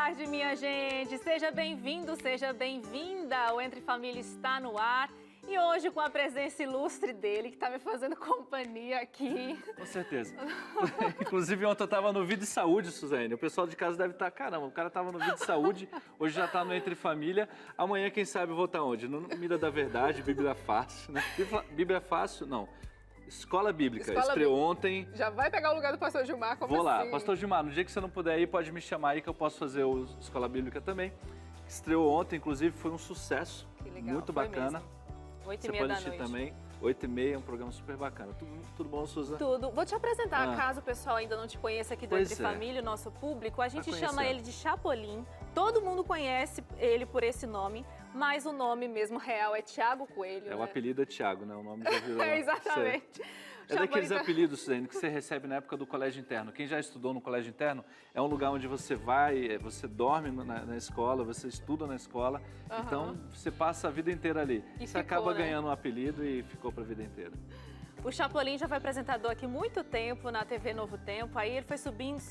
tarde, minha gente. Seja bem-vindo, seja bem-vinda. O Entre Família está no ar. E hoje com a presença ilustre dele, que está me fazendo companhia aqui. Com certeza. Inclusive, ontem eu estava no Vida e Saúde, Suzane. O pessoal de casa deve estar, caramba, o cara estava no Vida e Saúde, hoje já está no Entre Família. Amanhã, quem sabe, eu vou estar onde? No Mira da Verdade, Bíblia Fácil, né? Bíblia Fácil, não. Escola Bíblica, estreou ontem. Já vai pegar o lugar do pastor Gilmar, como Vou assim? lá, pastor Gilmar, no dia que você não puder ir, pode me chamar aí que eu posso fazer o Escola Bíblica também. Estreou ontem, inclusive, foi um sucesso. Que legal, muito bacana. 8h30 você pode assistir também. 8h30, é um programa super bacana. Tudo bom, Suza? Tudo. Vou te apresentar, caso o pessoal ainda não te conheça aqui do Entre Família, o nosso público. A gente chama ele de Chapolin. Todo mundo conhece ele por esse nome, mas o nome mesmo real é Thiago Coelho. O apelido é Thiago, né? O nome já virou. Exatamente. É daqueles apelidos, Suzane, que você recebe na época do colégio interno. Quem já estudou no colégio interno, é um lugar onde você vai, você dorme na escola, você estuda na escola. Então, você passa a vida inteira ali. E você acaba ganhando um apelido e ficou para a vida inteira. O Chapolin já foi apresentador aqui muito tempo na TV Novo Tempo, aí ele foi subindo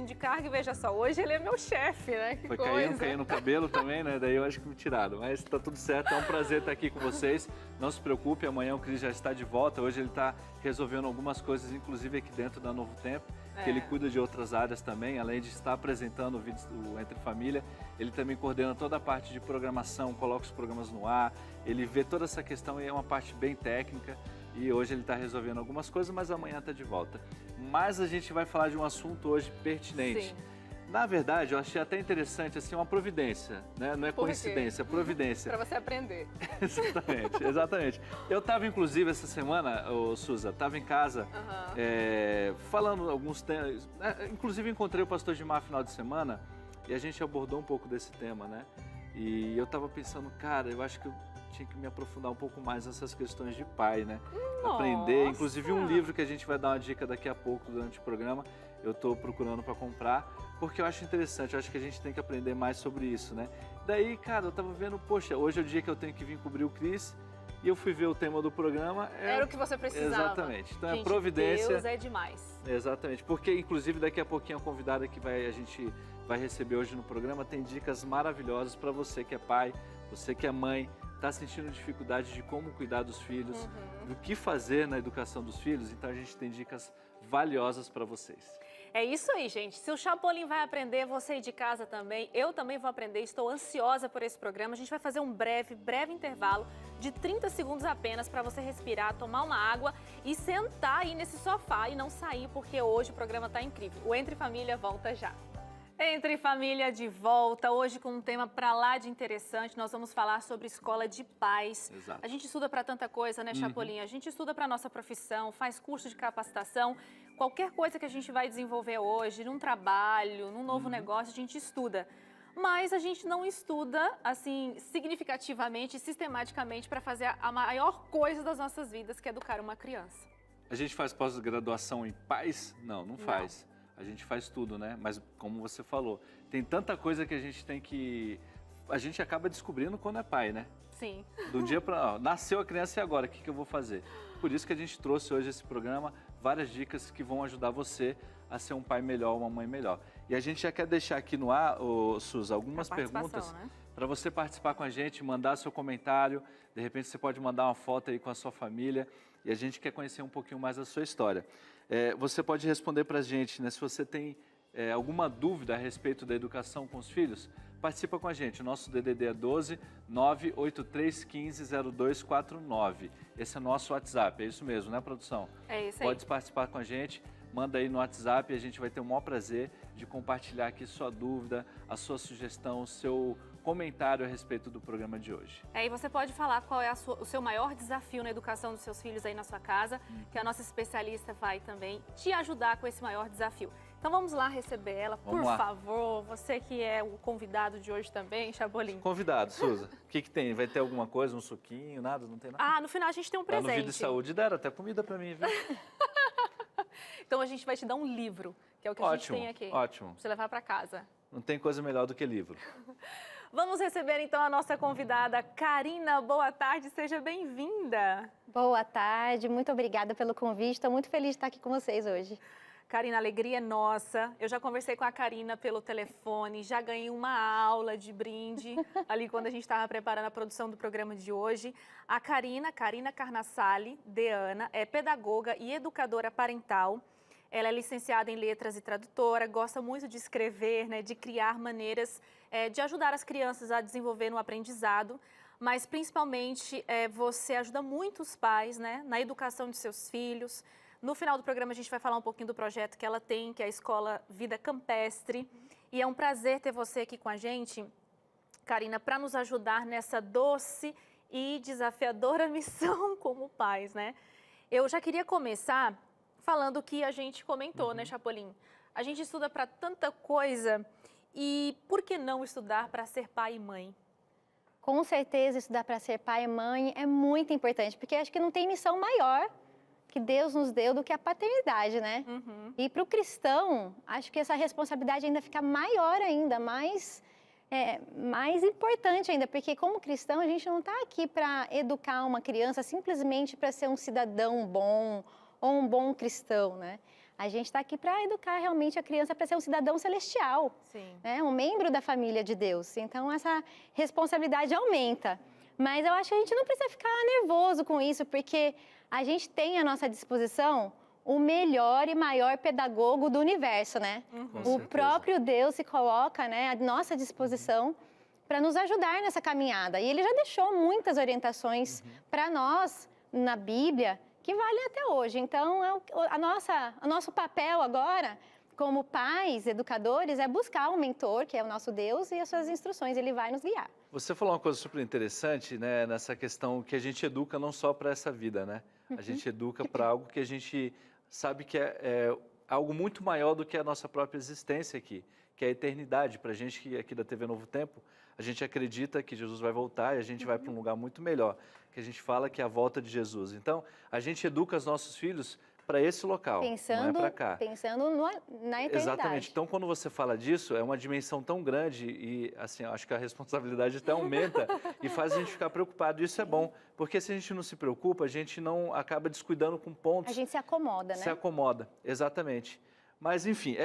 de cargo e veja só, hoje ele é meu chefe, né? Que foi coisa. caindo no cabelo também, né? Daí eu acho que me tiraram, mas tá tudo certo, é um prazer estar aqui com vocês. Não se preocupe, amanhã o Cris já está de volta, hoje ele está resolvendo algumas coisas, inclusive aqui dentro da Novo Tempo, que ele cuida de outras áreas também, além de estar apresentando o Entre Família, ele também coordena toda a parte de programação, coloca os programas no ar, ele vê toda essa questão e é uma parte bem técnica. E hoje ele está resolvendo algumas coisas, mas amanhã está de volta. Mas a gente vai falar de um assunto hoje pertinente. Sim. Na verdade, eu achei até interessante, assim, uma providência, né? Não é coincidência, é providência. Para você aprender. Exatamente. Eu estava, inclusive, essa semana, Suza, estava em casa, falando alguns temas. Inclusive, encontrei o pastor Gilmar no final de semana e a gente abordou um pouco desse tema, né? E eu estava pensando, cara, eu acho que eu tinha que me aprofundar um pouco mais nessas questões de pai, né? Nossa. Aprender, inclusive um livro que a gente vai dar uma dica daqui a pouco durante o programa, eu estou procurando para comprar, porque eu acho interessante, eu acho que a gente tem que aprender mais sobre isso, né? Daí, cara, eu tava vendo, poxa, hoje é o dia que eu tenho que vir cobrir o Cris, e eu fui ver o tema do programa. Era o que você precisava. Exatamente. Então gente, é providência. Deus é demais. Exatamente. Porque, inclusive, daqui a pouquinho a convidada que a gente vai receber hoje no programa tem dicas maravilhosas para você que é pai, você que é mãe, está sentindo dificuldade de como cuidar dos filhos, do que fazer na educação dos filhos. Então a gente tem dicas valiosas para vocês. É isso aí, gente. Se o Chapolin vai aprender, você aí de casa também, eu também vou aprender. Estou ansiosa por esse programa. A gente vai fazer um breve intervalo de 30 segundos apenas para você respirar, tomar uma água e sentar aí nesse sofá e não sair, porque hoje o programa está incrível. O Entre Família volta já. Entre Família de volta, hoje com um tema pra lá de interessante, nós vamos falar sobre escola de pais. Exato. A gente estuda para tanta coisa, né, Chapolin? A gente estuda para nossa profissão, faz curso de capacitação, qualquer coisa que a gente vai desenvolver hoje, num trabalho, num novo negócio, a gente estuda. Mas a gente não estuda, assim, significativamente, sistematicamente, para fazer a maior coisa das nossas vidas, que é educar uma criança. A gente faz pós-graduação em pais? Não faz. A gente faz tudo, né? Mas como você falou, tem tanta coisa que a gente tem que... A gente acaba descobrindo quando é pai, né? Sim. Do dia para... Nasceu a criança e agora? O que eu vou fazer? Por isso que a gente trouxe hoje esse programa, várias dicas que vão ajudar você a ser um pai melhor, uma mãe melhor. E a gente já quer deixar aqui no ar, Suza, algumas perguntas para você participar com a gente, mandar seu comentário. De repente você pode mandar uma foto aí com a sua família e a gente quer conhecer um pouquinho mais da sua história. Você pode responder para a gente, né? Se você tem alguma dúvida a respeito da educação com os filhos, participa com a gente. O nosso DDD é 12 983 15 0249. Esse é o nosso WhatsApp, é isso mesmo, né, produção? É isso aí. Pode participar com a gente, manda aí no WhatsApp e a gente vai ter o maior prazer de compartilhar aqui sua dúvida, a sua sugestão, o seu comentário a respeito do programa de hoje. E você pode falar qual é o seu maior desafio na educação dos seus filhos aí na sua casa, que a nossa especialista vai também te ajudar com esse maior desafio. Então vamos lá receber ela, por favor. Você que é o convidado de hoje também, Chapolin. Convidado, Suza. O que tem? Vai ter alguma coisa, um suquinho, nada? Não tem nada? No final a gente tem um presente. Lá no Vida e Saúde deram até comida pra mim, viu? Então a gente vai te dar um livro, que é o que a gente tem aqui. Ótimo. Pra você levar pra casa. Não tem coisa melhor do que livro. Vamos receber então a nossa convidada, Karina. Boa tarde, seja bem-vinda. Boa tarde, muito obrigada pelo convite. Estou muito feliz de estar aqui com vocês hoje. Karina, a alegria é nossa. Eu já conversei com a Karina pelo telefone, já ganhei uma aula de brinde ali quando a gente estava preparando a produção do programa de hoje. A Karina Carnassali Deana, é pedagoga e educadora parental. Ela é licenciada em letras e tradutora, gosta muito de escrever, né, de criar maneiras de ajudar as crianças a desenvolver no aprendizado, mas principalmente você ajuda muito os pais, né, na educação de seus filhos. No final do programa a gente vai falar um pouquinho do projeto que ela tem, que é a Escola Vida Campestre. E é um prazer ter você aqui com a gente, Karina, para nos ajudar nessa doce e desafiadora missão como pais, né? Eu já queria começar falando o que a gente comentou, né, Chapolin? A gente estuda para tanta coisa e por que não estudar para ser pai e mãe? Com certeza, estudar para ser pai e mãe é muito importante, porque acho que não tem missão maior que Deus nos deu do que a paternidade, né? E para o cristão, acho que essa responsabilidade ainda fica maior ainda, mais importante ainda, porque como cristão a gente não está aqui para educar uma criança simplesmente para ser um cidadão bom ou um bom cristão, né? A gente está aqui para educar realmente a criança para ser um cidadão celestial, né? Um membro da família de Deus. Então essa responsabilidade aumenta. Mas eu acho que a gente não precisa ficar nervoso com isso, porque a gente tem à nossa disposição o melhor e maior pedagogo do universo, né? O próprio Deus se coloca, né, à nossa disposição para nos ajudar nessa caminhada. E Ele já deixou muitas orientações para nós na Bíblia que valem até hoje. Então, o nosso papel agora, como pais, educadores, é buscar um mentor, que é o nosso Deus, e as suas instruções, Ele vai nos guiar. Você falou uma coisa super interessante, né, nessa questão que a gente educa não só para essa vida, né? A gente educa para algo que a gente sabe que é algo muito maior do que a nossa própria existência aqui, que é a eternidade. Para a gente que aqui da TV Novo Tempo, a gente acredita que Jesus vai voltar e a gente vai para um lugar muito melhor, que a gente fala que é a volta de Jesus. Então, a gente educa os nossos filhos para esse local, não é para cá. Pensando na eternidade. Exatamente. Então, quando você fala disso, é uma dimensão tão grande e, assim, acho que a responsabilidade até aumenta e faz a gente ficar preocupado. Isso é bom, porque se a gente não se preocupa, a gente não acaba descuidando com pontos. A gente se acomoda, né? Se acomoda, exatamente. Mas, enfim,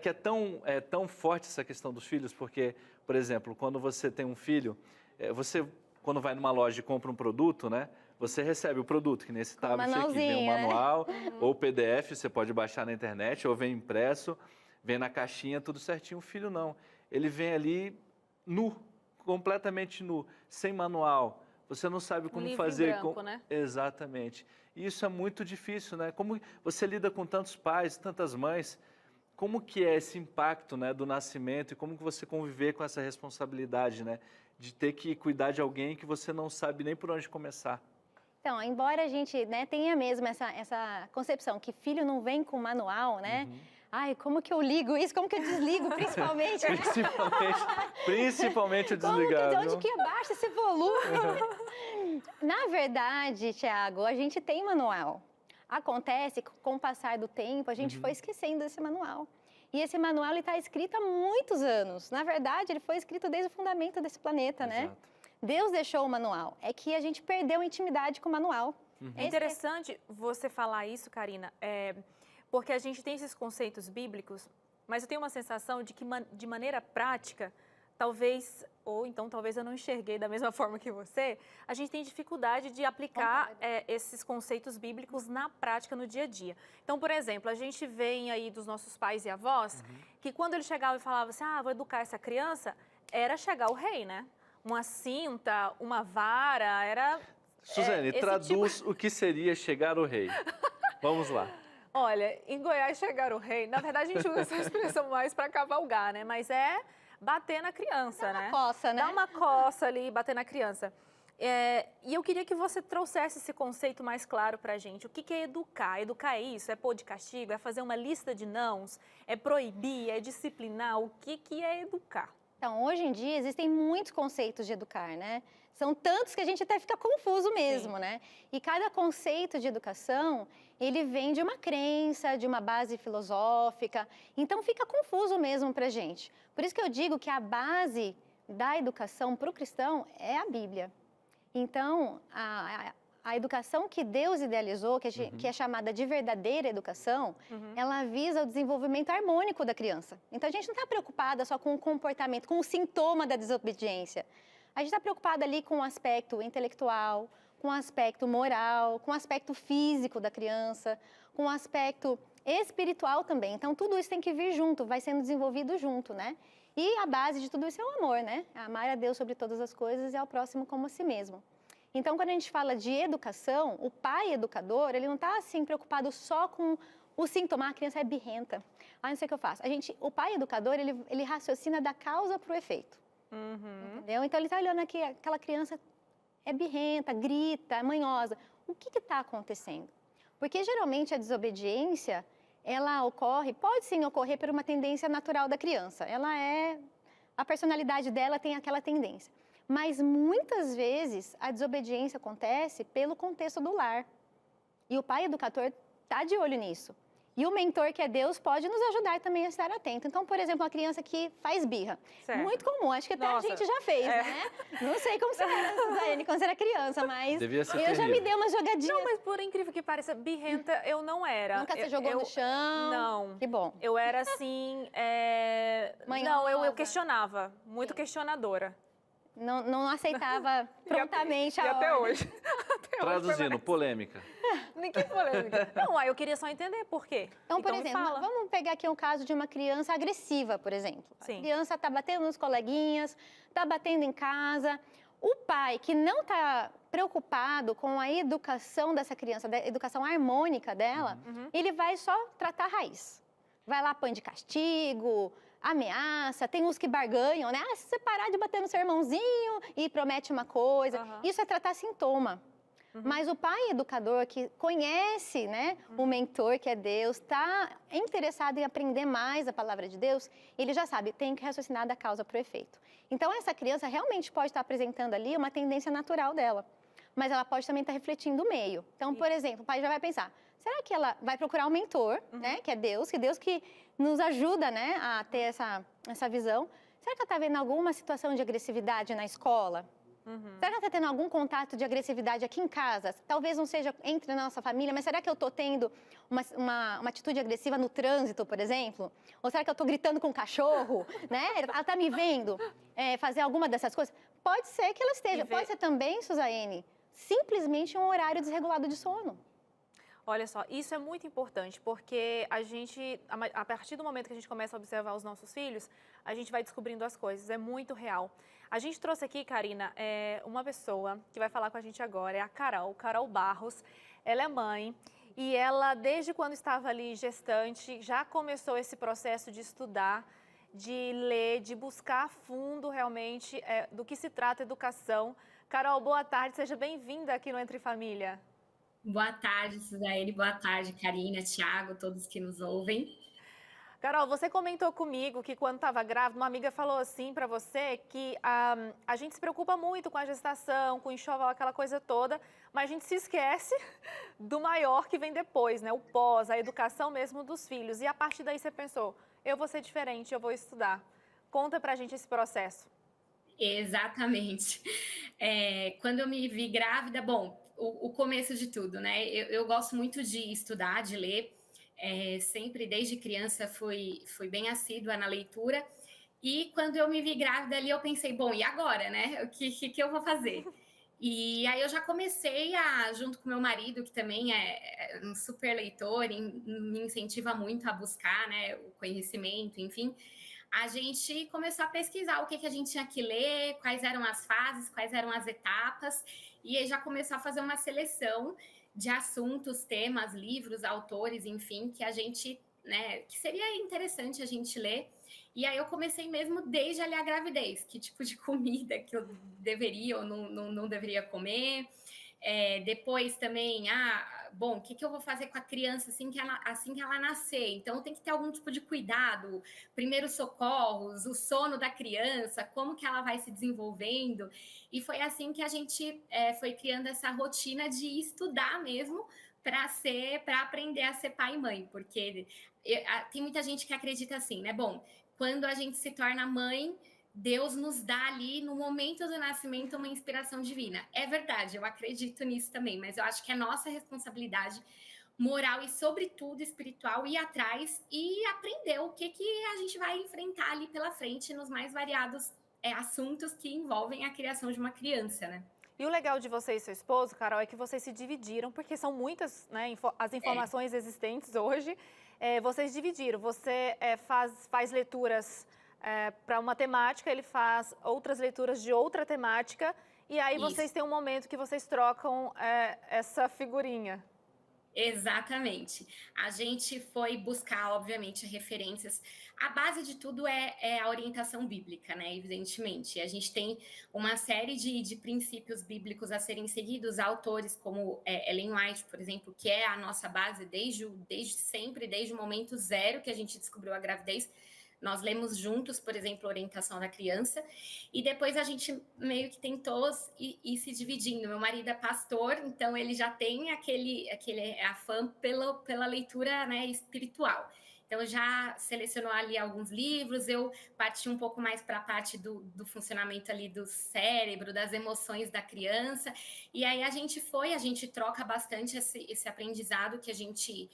que é tão forte essa questão dos filhos, porque, por exemplo, quando você tem um filho, você, quando vai numa loja e compra um produto, né? Você recebe o produto, que nesse tablet aqui vem um manual, ou PDF, você pode baixar na internet, ou vem impresso, vem na caixinha, tudo certinho. O filho não. Ele vem ali nu, completamente nu, sem manual. Você não sabe como fazer. Em branco, né? Exatamente. E isso é muito difícil, né? Como você lida com tantos pais, tantas mães, como que é esse impacto, né, do nascimento e como que você conviver com essa responsabilidade, né, de ter que cuidar de alguém que você não sabe nem por onde começar? Então, embora a gente, né, tenha mesmo essa concepção que filho não vem com manual, né? Ai, como que eu ligo isso? Como que eu desligo, principalmente? principalmente o desligar. De onde que abaixa esse volume? Na verdade, Thiago, a gente tem manual. Acontece que com o passar do tempo, a gente foi esquecendo desse manual. E esse manual está escrito há muitos anos. Na verdade, ele foi escrito desde o fundamento desse planeta, né? Deus deixou o manual. É que a gente perdeu a intimidade com o manual. É interessante você falar isso, Karina, porque a gente tem esses conceitos bíblicos, mas eu tenho uma sensação de que, de maneira prática, talvez, ou então talvez eu não enxerguei da mesma forma que você, a gente tem dificuldade de aplicar esses conceitos bíblicos na prática, no dia a dia. Então, por exemplo, a gente vem aí dos nossos pais e avós, que quando eles chegavam e falavam assim, vou educar essa criança, era chegar o rei, né? Uma cinta, uma vara, era... Suzane, traduz o que seria chegar o rei. Vamos lá. Olha, em Goiás chegar o rei, na verdade a gente usa essa expressão mais para cavalgar, né? Mas é bater na criança, né? Dá uma coça, né? Dá uma coça ali, bater na criança. E eu queria que você trouxesse esse conceito mais claro para a gente. O que é educar? Educar é isso? É pôr de castigo? É fazer uma lista de nãos? É proibir? É disciplinar? O que é educar? Então, hoje em dia, existem muitos conceitos de educar, né? São tantos que a gente até fica confuso mesmo, né? E cada conceito de educação, ele vem de uma crença, de uma base filosófica. Então, fica confuso mesmo pra gente. Por isso que eu digo que a base da educação para o cristão é a Bíblia. Então, a educação que Deus idealizou, que é chamada de verdadeira educação, ela visa o desenvolvimento harmônico da criança. Então, a gente não está preocupada só com o comportamento, com o sintoma da desobediência. A gente está preocupada ali com o aspecto intelectual, com o aspecto moral, com o aspecto físico da criança, com o aspecto espiritual também. Então, tudo isso tem que vir junto, vai sendo desenvolvido junto, né? E a base de tudo isso é o amor, né? Amar a Deus sobre todas as coisas e ao próximo como a si mesmo. Então, quando a gente fala de educação, o pai educador, ele não está assim preocupado só com o sintoma, a criança é birrenta. Não sei o que eu faço. O pai educador, ele raciocina da causa para o efeito. Entendeu? Então, ele está olhando aqui, aquela criança é birrenta, grita, é manhosa. O que está acontecendo? Porque, geralmente, a desobediência, ela pode sim ocorrer por uma tendência natural da criança. A personalidade dela tem aquela tendência. Mas, muitas vezes, a desobediência acontece pelo contexto do lar. E o pai educador está de olho nisso. E o mentor, que é Deus, pode nos ajudar também a estar atento. Então, por exemplo, uma criança que faz birra. Certo. Muito comum, acho que até a gente já fez, né? Não sei como você era, Suzane, quando você era criança, mas eu já me dei uma jogadinha. Não, mas por incrível que pareça, birrenta eu não era. Nunca você jogou no chão? Não. Que bom. Eu era assim... Não, eu questionava, muito questionadora. Não aceitava prontamente a ordem. Até hoje. Traduzindo, polêmica. Que polêmica. Não, eu queria só entender por quê. Então, por exemplo, vamos pegar aqui um caso de uma criança agressiva, por exemplo. Sim. A criança está batendo nos coleguinhas, está batendo em casa. O pai que não está preocupado com a educação dessa criança, da educação harmônica dela, ele vai só tratar a raiz. Vai lá, põe de castigo, ameaça, tem uns que barganham, né? Se você parar de bater no seu irmãozinho e promete uma coisa. Isso é tratar sintoma. Mas o pai educador que conhece, né, o mentor, que é Deus, está interessado em aprender mais a palavra de Deus, ele já sabe, tem que raciocinar da causa para o efeito. Então, essa criança realmente pode estar apresentando ali uma tendência natural dela, mas ela pode também estar refletindo o meio. Então, por exemplo, o pai já vai pensar, será que ela vai procurar um mentor, né, que é Deus que nos ajuda, né, a ter essa visão? Será que ela está vendo alguma situação de agressividade na escola? Será que ela está tendo algum contato de agressividade aqui em casa? Talvez não seja entre a nossa família, mas será que eu estou tendo uma atitude agressiva no trânsito, por exemplo? Ou será que eu estou gritando com o cachorro? Né? Ela está me vendo fazer alguma dessas coisas? Pode ser que ela esteja. Pode ser também, Suzane, simplesmente um horário desregulado de sono. Olha só, isso é muito importante, porque a partir do momento que a gente começa a observar os nossos filhos, a gente vai descobrindo as coisas, é muito real. A gente trouxe aqui, Karina, uma pessoa que vai falar com a gente agora, é a Carol Barros. Ela é mãe e ela, desde quando estava ali gestante, já começou esse processo de estudar, de ler, de buscar a fundo realmente do que se trata a educação. Carol, boa tarde, seja bem-vinda aqui no Entre Família. Boa tarde, Suzane. Boa tarde, Karina, Thiago, todos que nos ouvem. Carol, você comentou comigo que quando estava grávida, uma amiga falou assim para você que a gente se preocupa muito com a gestação, com o enxoval, aquela coisa toda, mas a gente se esquece do maior que vem depois, né? O pós, a educação mesmo dos filhos. E a partir daí você pensou, eu vou ser diferente, eu vou estudar. Conta pra gente esse processo. Exatamente. Quando eu me vi grávida, bom, o começo de tudo, né? Eu gosto muito de estudar, de ler. Sempre, desde criança, fui bem assídua na leitura. E quando eu me vi grávida ali, eu pensei, bom, e agora, né? O que eu vou fazer? E aí eu já comecei junto com meu marido, que também é um super leitor, me incentiva muito a buscar, né, o conhecimento, enfim. A gente começou a pesquisar o que a gente tinha que ler, quais eram as fases, quais eram as etapas, e aí já começou a fazer uma seleção de assuntos, temas, livros, autores, enfim, que a gente, né, que seria interessante a gente ler. E aí eu comecei mesmo desde ali a gravidez, que tipo de comida que eu deveria ou não deveria comer. Depois também, bom, o que eu vou fazer com a criança assim que ela nascer? Então tem que ter algum tipo de cuidado, primeiros socorros, o sono da criança, como que ela vai se desenvolvendo. E foi assim que a gente foi criando essa rotina de estudar mesmo para aprender a ser pai e mãe, porque tem muita gente que acredita assim, né? Bom, quando a gente se torna mãe, Deus nos dá ali, no momento do nascimento, uma inspiração divina. É verdade, eu acredito nisso também, mas eu acho que é nossa responsabilidade moral e, sobretudo, espiritual, ir atrás e aprender o que a gente vai enfrentar ali pela frente nos mais variados assuntos que envolvem a criação de uma criança, né? E o legal de você e seu esposo, Carol, é que vocês se dividiram, porque são muitas, né, as informações existentes hoje. Vocês dividiram. Você faz leituras para uma temática, ele faz outras leituras de outra temática. E aí vocês têm um momento que vocês trocam essa figurinha. Exatamente. A gente foi buscar, obviamente, referências. A base de tudo é a orientação bíblica, né? Evidentemente. A gente tem uma série de princípios bíblicos a serem seguidos, autores como Ellen White, por exemplo, que é a nossa base desde sempre, desde o momento zero que a gente descobriu a gravidez. Nós lemos juntos, por exemplo, a orientação da criança, e depois a gente meio que tentou ir se dividindo. Meu marido é pastor, então ele já tem aquele afã pela leitura, né, espiritual. Então já selecionou ali alguns livros, eu parti um pouco mais para a parte do funcionamento ali do cérebro, das emoções da criança, e aí a gente troca bastante esse aprendizado que a gente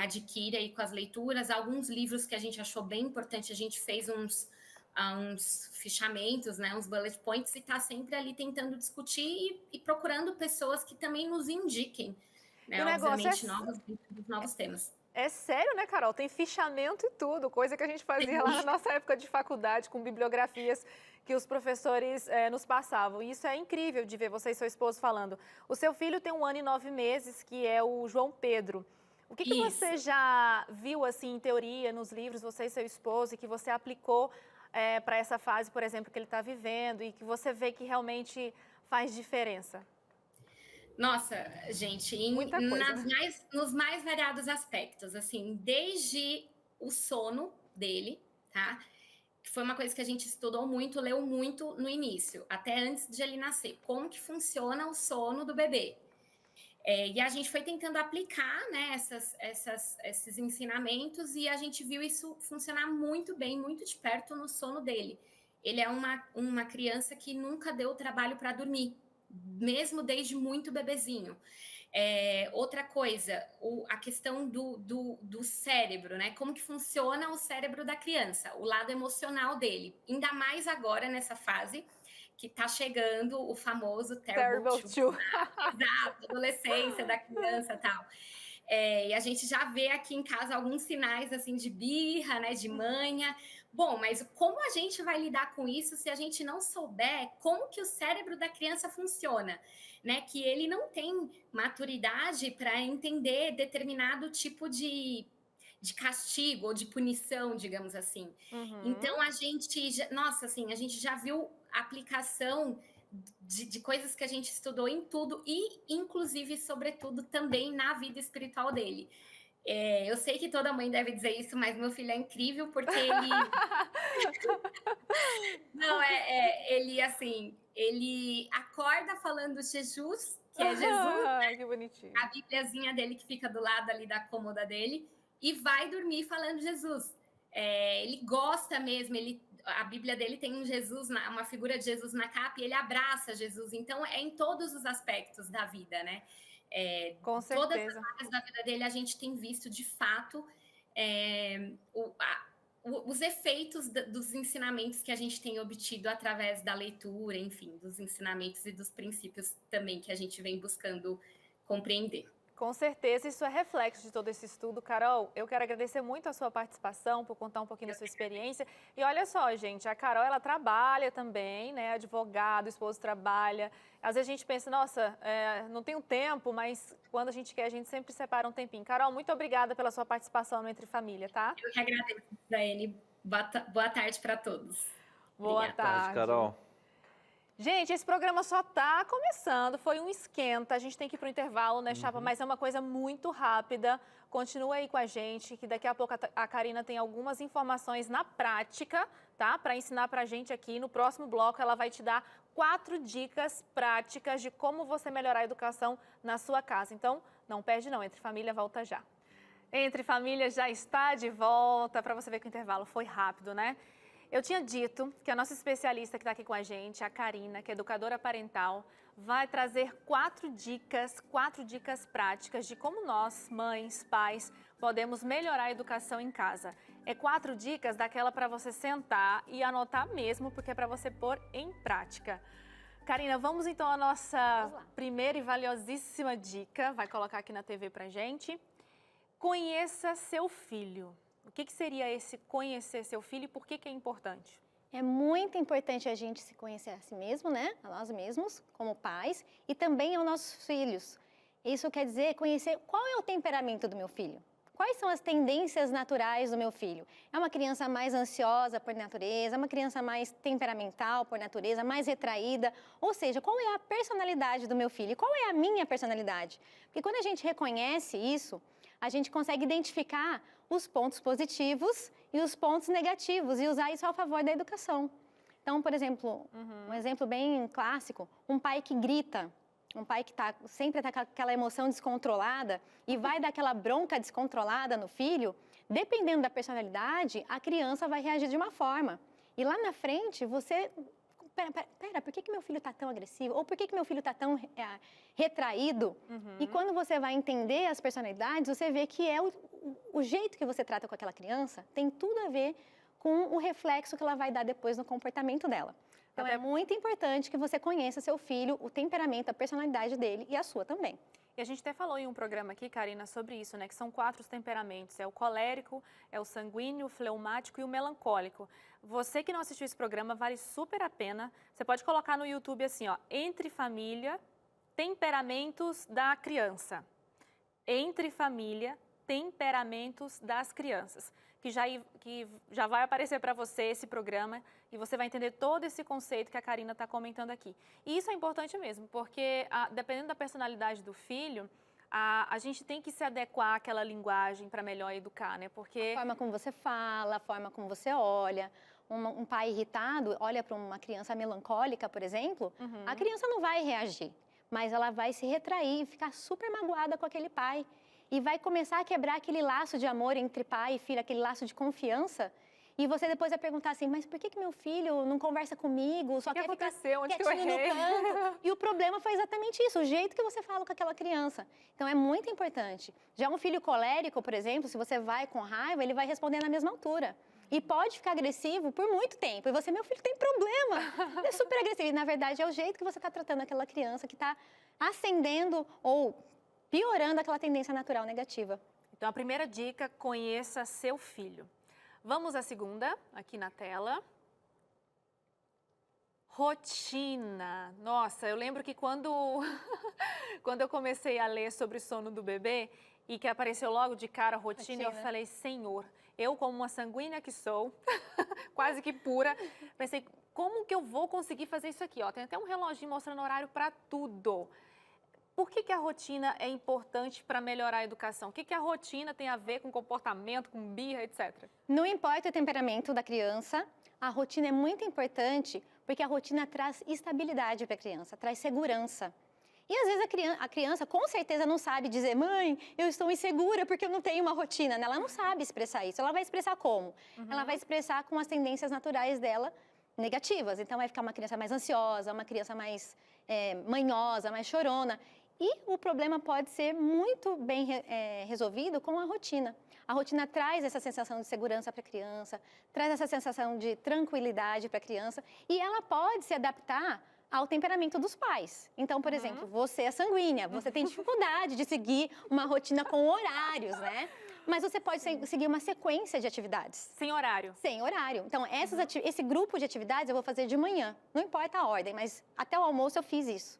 adquire aí com as leituras. Alguns livros que a gente achou bem importante, a gente fez uns fichamentos, né, uns bullet points, e está sempre ali tentando discutir e procurando pessoas que também nos indiquem, né, obviamente, novos temas. É sério, né, Carol? Tem fichamento e tudo, coisa que a gente fazia lá na nossa época de faculdade, com bibliografias que os professores nos passavam. E isso é incrível de ver você e seu esposo falando. O seu filho tem 1 ano e 9 meses, que é o João Pedro. O que você já viu, assim, em teoria, nos livros, você e seu esposo, e que você aplicou para essa fase, por exemplo, que ele está vivendo, e que você vê que realmente faz diferença? Nossa, gente, nos mais variados aspectos, assim, desde o sono dele, tá? Que foi uma coisa que a gente estudou muito, leu muito no início, até antes de ele nascer. Como que funciona o sono do bebê? E a gente foi tentando aplicar, né, esses ensinamentos, e a gente viu isso funcionar muito bem, muito de perto no sono dele. Ele é uma criança que nunca deu trabalho para dormir, mesmo desde muito bebezinho. Outra coisa, a questão do cérebro, né? Como que funciona o cérebro da criança, o lado emocional dele, ainda mais agora nessa fase que está chegando o famoso Terrible Two. Exato, adolescência da criança e tal. E a gente já vê aqui em casa alguns sinais assim de birra, né, de manha. Bom, mas como a gente vai lidar com isso se a gente não souber como que o cérebro da criança funciona, né? Que ele não tem maturidade para entender determinado tipo de castigo ou de punição, digamos assim. Então a gente já viu aplicação de coisas que a gente estudou em tudo, e inclusive, sobretudo, também na vida espiritual dele. Eu sei que toda mãe deve dizer isso, mas meu filho é incrível, porque ele... Não, ele, assim, ele acorda falando Jesus, que é Jesus, né? Que bonitinho. A bibliazinha dele que fica do lado ali da cômoda dele, e vai dormir falando Jesus. Ele gosta mesmo, a Bíblia dele tem um Jesus, uma figura de Jesus na capa, e ele abraça Jesus. Então, em todos os aspectos da vida, né? Com certeza. Todas as áreas da vida dele, a gente tem visto, de fato, os efeitos dos ensinamentos que a gente tem obtido através da leitura, enfim, dos ensinamentos e dos princípios também que a gente vem buscando compreender. Com certeza, isso é reflexo de todo esse estudo. Carol, eu quero agradecer muito a sua participação, por contar um pouquinho da sua experiência. E olha só, gente, a Carol, ela trabalha também, né? Advogado, o esposo trabalha. Às vezes a gente pensa, nossa, não tenho tempo, mas quando a gente quer, a gente sempre separa um tempinho. Carol, muito obrigada pela sua participação no Entre Família, tá? Eu que agradeço, Daiane. Boa tarde para todos. Boa tarde, Carol. Gente, esse programa só está começando, foi um esquenta, a gente tem que ir para o intervalo, né, Chapa? Mas é uma coisa muito rápida. Continua aí com a gente, que daqui a pouco a Karina tem algumas informações na prática, tá? Para ensinar para a gente aqui. No próximo bloco, ela vai te dar 4 dicas práticas de como você melhorar a educação na sua casa. Então, não perde não, Entre Família volta já. Entre Família já está de volta, para você ver que o intervalo foi rápido, né? Eu tinha dito que a nossa especialista que está aqui com a gente, a Karina, que é educadora parental, vai trazer 4 dicas práticas de como nós, mães, pais, podemos melhorar a educação em casa. É 4 dicas daquela para você sentar e anotar mesmo, porque é para você pôr em prática. Karina, vamos então à nossa primeira e valiosíssima dica. Vai colocar aqui na TV pra gente. Conheça seu filho. O que seria esse conhecer seu filho e por que é importante? É muito importante a gente se conhecer a si mesmo, né? A nós mesmos, como pais, e também aos nossos filhos. Isso quer dizer conhecer qual é o temperamento do meu filho. Quais são as tendências naturais do meu filho? É uma criança mais ansiosa por natureza, é uma criança mais temperamental por natureza, mais retraída? Ou seja, qual é a personalidade do meu filho? E qual é a minha personalidade? Porque quando a gente reconhece isso, a gente consegue identificar os pontos positivos e os pontos negativos e usar isso a favor da educação. Então, por exemplo, um exemplo bem clássico, um pai que grita. Um pai que sempre está com aquela emoção descontrolada e vai dar aquela bronca descontrolada no filho, dependendo da personalidade, a criança vai reagir de uma forma. E lá na frente, você... Pera, por que meu filho está tão agressivo? Ou por que meu filho está tão retraído? E quando você vai entender as personalidades, você vê que é o jeito que você trata com aquela criança tem tudo a ver com o reflexo que ela vai dar depois no comportamento dela. Então, é muito importante que você conheça seu filho, o temperamento, a personalidade dele e a sua também. E a gente até falou em um programa aqui, Karina, sobre isso, né? Que são 4 temperamentos. É o colérico, é o sanguíneo, o fleumático e o melancólico. Você que não assistiu esse programa, vale super a pena. Você pode colocar no YouTube assim, ó, Entre Família, Temperamentos da Criança. Entre Família, Temperamentos das Crianças. Que já vai aparecer para você esse programa e você vai entender todo esse conceito que a Karina está comentando aqui. E isso é importante mesmo, porque dependendo da personalidade do filho, a gente tem que se adequar àquela linguagem para melhor educar, né? Porque... A forma como você fala, a forma como você olha. Um pai irritado olha para uma criança melancólica, por exemplo, a criança não vai reagir, mas ela vai se retrair e ficar super magoada com aquele pai. E vai começar a quebrar aquele laço de amor entre pai e filho, aquele laço de confiança. E você depois vai perguntar assim, mas por que meu filho não conversa comigo? Só o que quer aconteceu? ficar Onde que eu errei? no canto. E o problema foi exatamente isso, o jeito que você fala com aquela criança. Então, é muito importante. Já um filho colérico, por exemplo, se você vai com raiva, ele vai responder na mesma altura. E pode ficar agressivo por muito tempo. E você, meu filho tem problema. É super agressivo. E, na verdade, é o jeito que você está tratando aquela criança que está acendendo ou piorando aquela tendência natural negativa. Então, a primeira dica, conheça seu filho. Vamos à segunda, aqui na tela. Rotina. Nossa, eu lembro que quando eu comecei a ler sobre o sono do bebê e que apareceu logo de cara a rotina, eu falei, Senhor, eu como uma sanguínea que sou, quase que pura, pensei, como que eu vou conseguir fazer isso aqui? Ó, tem até um reloginho mostrando horário para tudo. Por que a rotina é importante para melhorar a educação? O que a rotina tem a ver com comportamento, com birra, etc? Não importa o temperamento da criança, a rotina é muito importante porque a rotina traz estabilidade para a criança, traz segurança. E às vezes a criança com certeza não sabe dizer, mãe, eu estou insegura porque eu não tenho uma rotina. Ela não sabe expressar isso. Ela vai expressar como? Ela vai expressar com as tendências naturais dela negativas. Então vai ficar uma criança mais ansiosa, uma criança mais manhosa, mais chorona. E o problema pode ser muito bem resolvido com a rotina. A rotina traz essa sensação de segurança para a criança, traz essa sensação de tranquilidade para a criança e ela pode se adaptar ao temperamento dos pais. Então, por exemplo, você é sanguínea, você tem dificuldade de seguir uma rotina com horários, né? Mas você pode seguir uma sequência de atividades. Sem horário? Sem horário. Então, esse grupo de atividades eu vou fazer de manhã. Não importa a ordem, mas até o almoço eu fiz isso.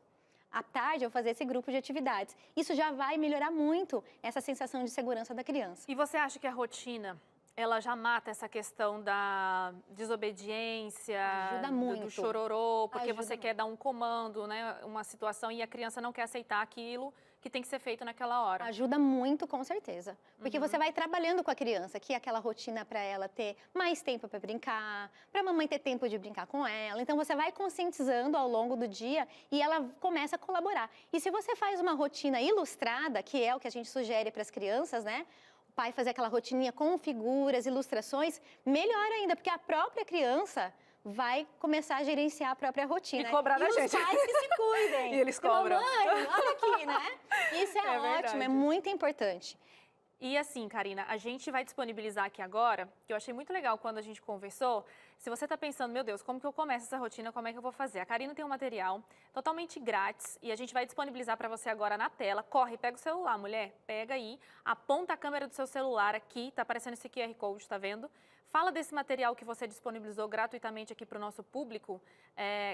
À tarde eu vou fazer esse grupo de atividades. Isso já vai melhorar muito essa sensação de segurança da criança. E você acha que a rotina, ela já mata essa questão da desobediência, ajuda muito. Do chororô, porque Ajuda você quer dar um comando, né, uma situação e a criança não quer aceitar aquilo que tem que ser feito naquela hora? Ajuda muito, com certeza. Porque você vai trabalhando com a criança, que é aquela rotina para ela ter mais tempo para brincar, para a mamãe ter tempo de brincar com ela. Então, você vai conscientizando ao longo do dia e ela começa a colaborar. E se você faz uma rotina ilustrada, que é o que a gente sugere para as crianças, né? O pai fazer aquela rotininha com figuras, ilustrações, melhor ainda, porque a própria criança vai começar a gerenciar a própria rotina. E cobrar da gente. Os pais que se cuidem. E eles cobram. Mãe, olha aqui, né? Isso é ótimo, verdade. é muito importante. E assim, Karina, a gente vai disponibilizar aqui agora, que eu achei muito legal quando a gente conversou. Se você está pensando, meu Deus, como que eu começo essa rotina, como é que eu vou fazer? A Karina tem um material totalmente grátis e a gente vai disponibilizar para você agora na tela. Corre, pega o celular, mulher, pega aí, aponta a câmera do seu celular aqui, tá aparecendo esse QR Code, tá vendo? Fala desse material que você disponibilizou gratuitamente aqui para o nosso público,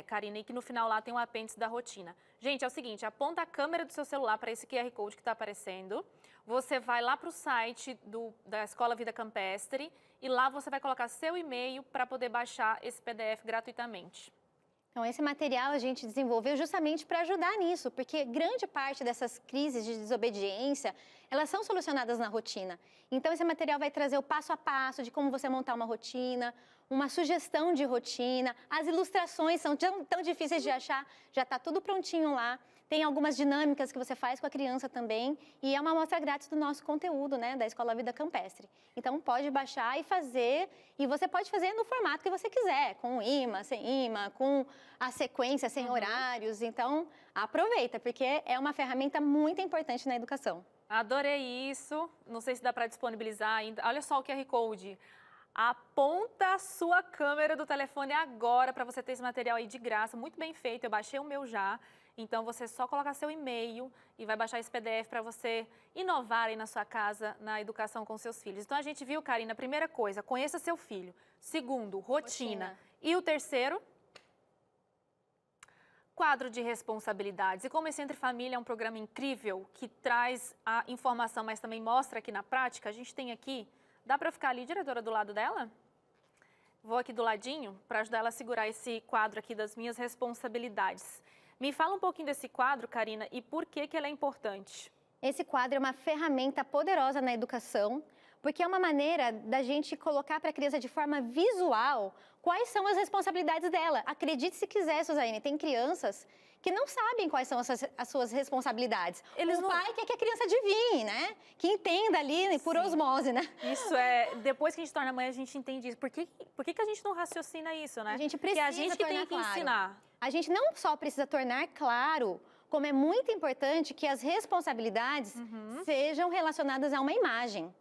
Karina, e que no final lá tem um apêndice da rotina. Gente, é o seguinte, aponta a câmera do seu celular para esse QR Code que está aparecendo. Você vai lá para o site da Escola Vida Campestre e lá você vai colocar seu e-mail para poder baixar esse PDF gratuitamente. Então, esse material a gente desenvolveu justamente para ajudar nisso, porque grande parte dessas crises de desobediência, elas são solucionadas na rotina. Então, esse material vai trazer o passo a passo de como você montar uma rotina, uma sugestão de rotina, as ilustrações são tão difíceis de achar, já está tudo prontinho lá. Tem algumas dinâmicas que você faz com a criança também e é uma amostra grátis do nosso conteúdo, né, da Escola Vida Campestre. Então, pode baixar e fazer, e você pode fazer no formato que você quiser, com imã, sem imã, com a sequência, sem horários. Então, aproveita, porque é uma ferramenta muito importante na educação. Adorei isso, não sei se dá para disponibilizar ainda. Olha só o QR Code. Aponta a sua câmera do telefone agora para você ter esse material aí de graça, muito bem feito, eu baixei o meu já. Então, você só coloca seu e-mail e vai baixar esse PDF para você inovar aí na sua casa, na educação com seus filhos. Então, a gente viu, Karina, a primeira coisa, conheça seu filho. Segundo, rotina. E o terceiro? Quadro de responsabilidades. E como esse Entre Família é um programa incrível, que traz a informação, mas também mostra aqui na prática, a gente tem aqui, dá para ficar ali, diretora, do lado dela? Vou aqui do ladinho para ajudar ela a segurar esse quadro aqui das minhas responsabilidades. Me fala um pouquinho desse quadro, Karina, e por que ele é importante? Esse quadro é uma ferramenta poderosa na educação, porque é uma maneira da gente colocar para a criança de forma visual quais são as responsabilidades dela. Acredite se quiser, Suzane, tem crianças que não sabem quais são as suas responsabilidades. O pai quer que a criança adivinhe, né? Que entenda ali por osmose, né? Isso é, depois que a gente torna mãe, a gente entende isso. Por que a gente não raciocina isso, né? A gente precisa Porque a gente que tem que ensinar. A gente não só precisa tornar claro, como é muito importante que as responsabilidades sejam relacionadas a uma imagem.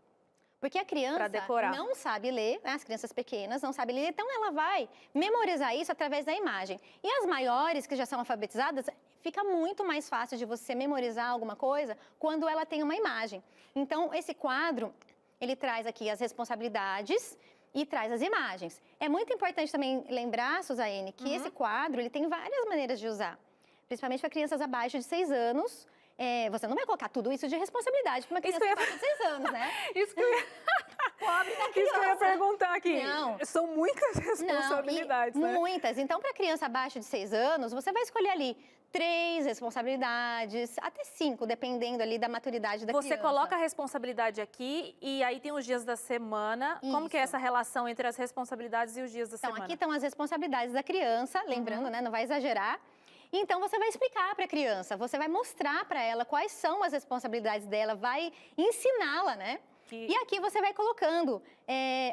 Porque a criança não sabe ler, né? As crianças pequenas não sabem ler, então ela vai memorizar isso através da imagem. E as maiores, que já são alfabetizadas, fica muito mais fácil de você memorizar alguma coisa quando ela tem uma imagem. Então, esse quadro, ele traz aqui as responsabilidades e traz as imagens. É muito importante também lembrar, Suzane, que esse quadro ele tem várias maneiras de usar. Principalmente para crianças abaixo de 6 anos. Você não vai colocar tudo isso de responsabilidade para uma criança abaixo de 6 anos, né? Isso que eu ia... Pobre da criança. Isso que eu ia perguntar aqui. Não. São muitas responsabilidades, né? Muitas. Então, para criança abaixo de 6 anos, você vai escolher ali 3 responsabilidades, até 5, dependendo ali da maturidade da criança. Você coloca a responsabilidade aqui e aí tem os dias da semana. Isso. Como que é essa relação entre as responsabilidades e os dias da semana? Então, aqui estão as responsabilidades da criança, lembrando, né? Não vai exagerar. Então, você vai explicar para a criança, você vai mostrar para ela quais são as responsabilidades dela, vai ensiná-la, né? E aqui você vai colocando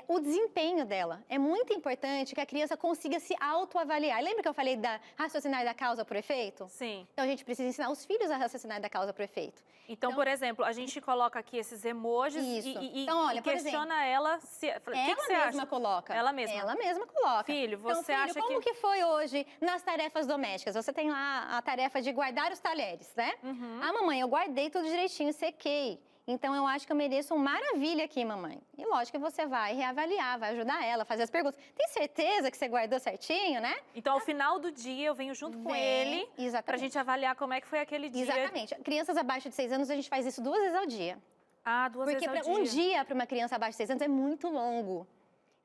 o desempenho dela. É muito importante que a criança consiga se autoavaliar. Lembra que eu falei da raciocinar da causa por efeito? Sim. Então, a gente precisa ensinar os filhos a raciocinar da causa por efeito. Então, por exemplo, a gente coloca aqui esses emojis e então, olha, questiona ela se... O que você mesma acha? coloca. Ela mesma. Ela mesma coloca. Filho, você então, acha como que foi hoje nas tarefas domésticas? Você tem lá a tarefa de guardar os talheres, né? Ah, mamãe, eu guardei tudo direitinho, sequei. Então, eu acho que eu mereço uma maravilha aqui, mamãe. E lógico que você vai reavaliar, vai ajudar ela, fazer as perguntas. Tem certeza que você guardou certinho, né? Então, ao final do dia, eu venho junto com ele pra gente avaliar como é que foi aquele dia. Exatamente. Crianças abaixo de 6 anos, a gente faz isso 2 vezes ao dia. Ah, 2 vezes ao dia. Porque um dia para uma criança abaixo de 6 anos é muito longo.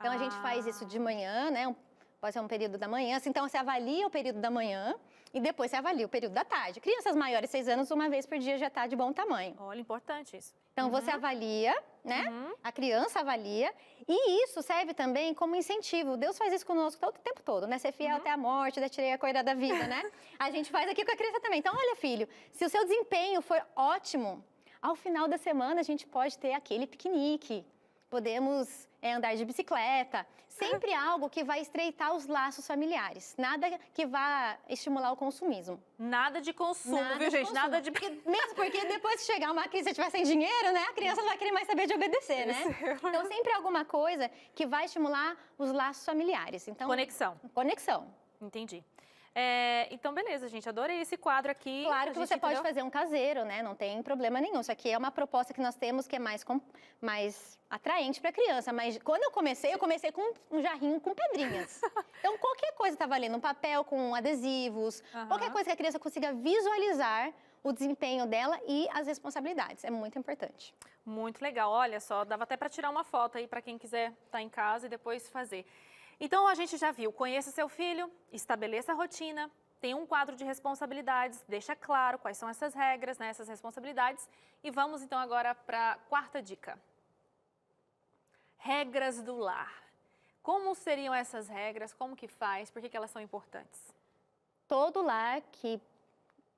Então, a gente faz isso de manhã, né? Pode ser um período da manhã. Então, você avalia o período da manhã e depois você avalia o período da tarde. Crianças maiores de 6 anos, uma vez por dia já está de bom tamanho. Olha, importante isso. Então, você avalia, né? A criança avalia. E isso serve também como incentivo. Deus faz isso conosco todo o tempo todo, né? Ser fiel até a morte, da tirei a corda da vida, né? A gente faz aqui com a criança também. Então, olha, filho, se o seu desempenho for ótimo, Ao final da semana, a gente pode ter aquele piquenique, podemos andar de bicicleta, sempre algo que vai estreitar os laços familiares, nada que vá estimular o consumismo. Nada de consumo, Nada viu, de gente? consumo. Nada de... Mesmo porque depois que chegar uma crise, se tiver sem dinheiro, né, a criança não vai querer mais saber de obedecer, né? Então, sempre alguma coisa que vai estimular os laços familiares. Então, Conexão. Conexão. Entendi. Então, beleza, gente. Adorei esse quadro aqui. Claro A que gente você pode entendeu? fazer um caseiro, né? Não tem problema nenhum. Isso aqui é uma proposta que nós temos que é mais atraente para a criança. Mas quando eu comecei com um jarrinho com pedrinhas. Então, qualquer coisa está valendo. Um papel com adesivos, qualquer coisa que a criança consiga visualizar o desempenho dela e as responsabilidades. É muito importante. Muito legal. Olha só, dava até para tirar uma foto aí para quem quiser estar em casa e depois fazer. Então, a gente já viu, conheça seu filho, estabeleça a rotina, tenha um quadro de responsabilidades, deixa claro quais são essas regras, né, essas responsabilidades. E vamos, então, agora para a quarta dica. Regras do lar. Como seriam essas regras? Como que faz? Por que elas são importantes? Todo lar que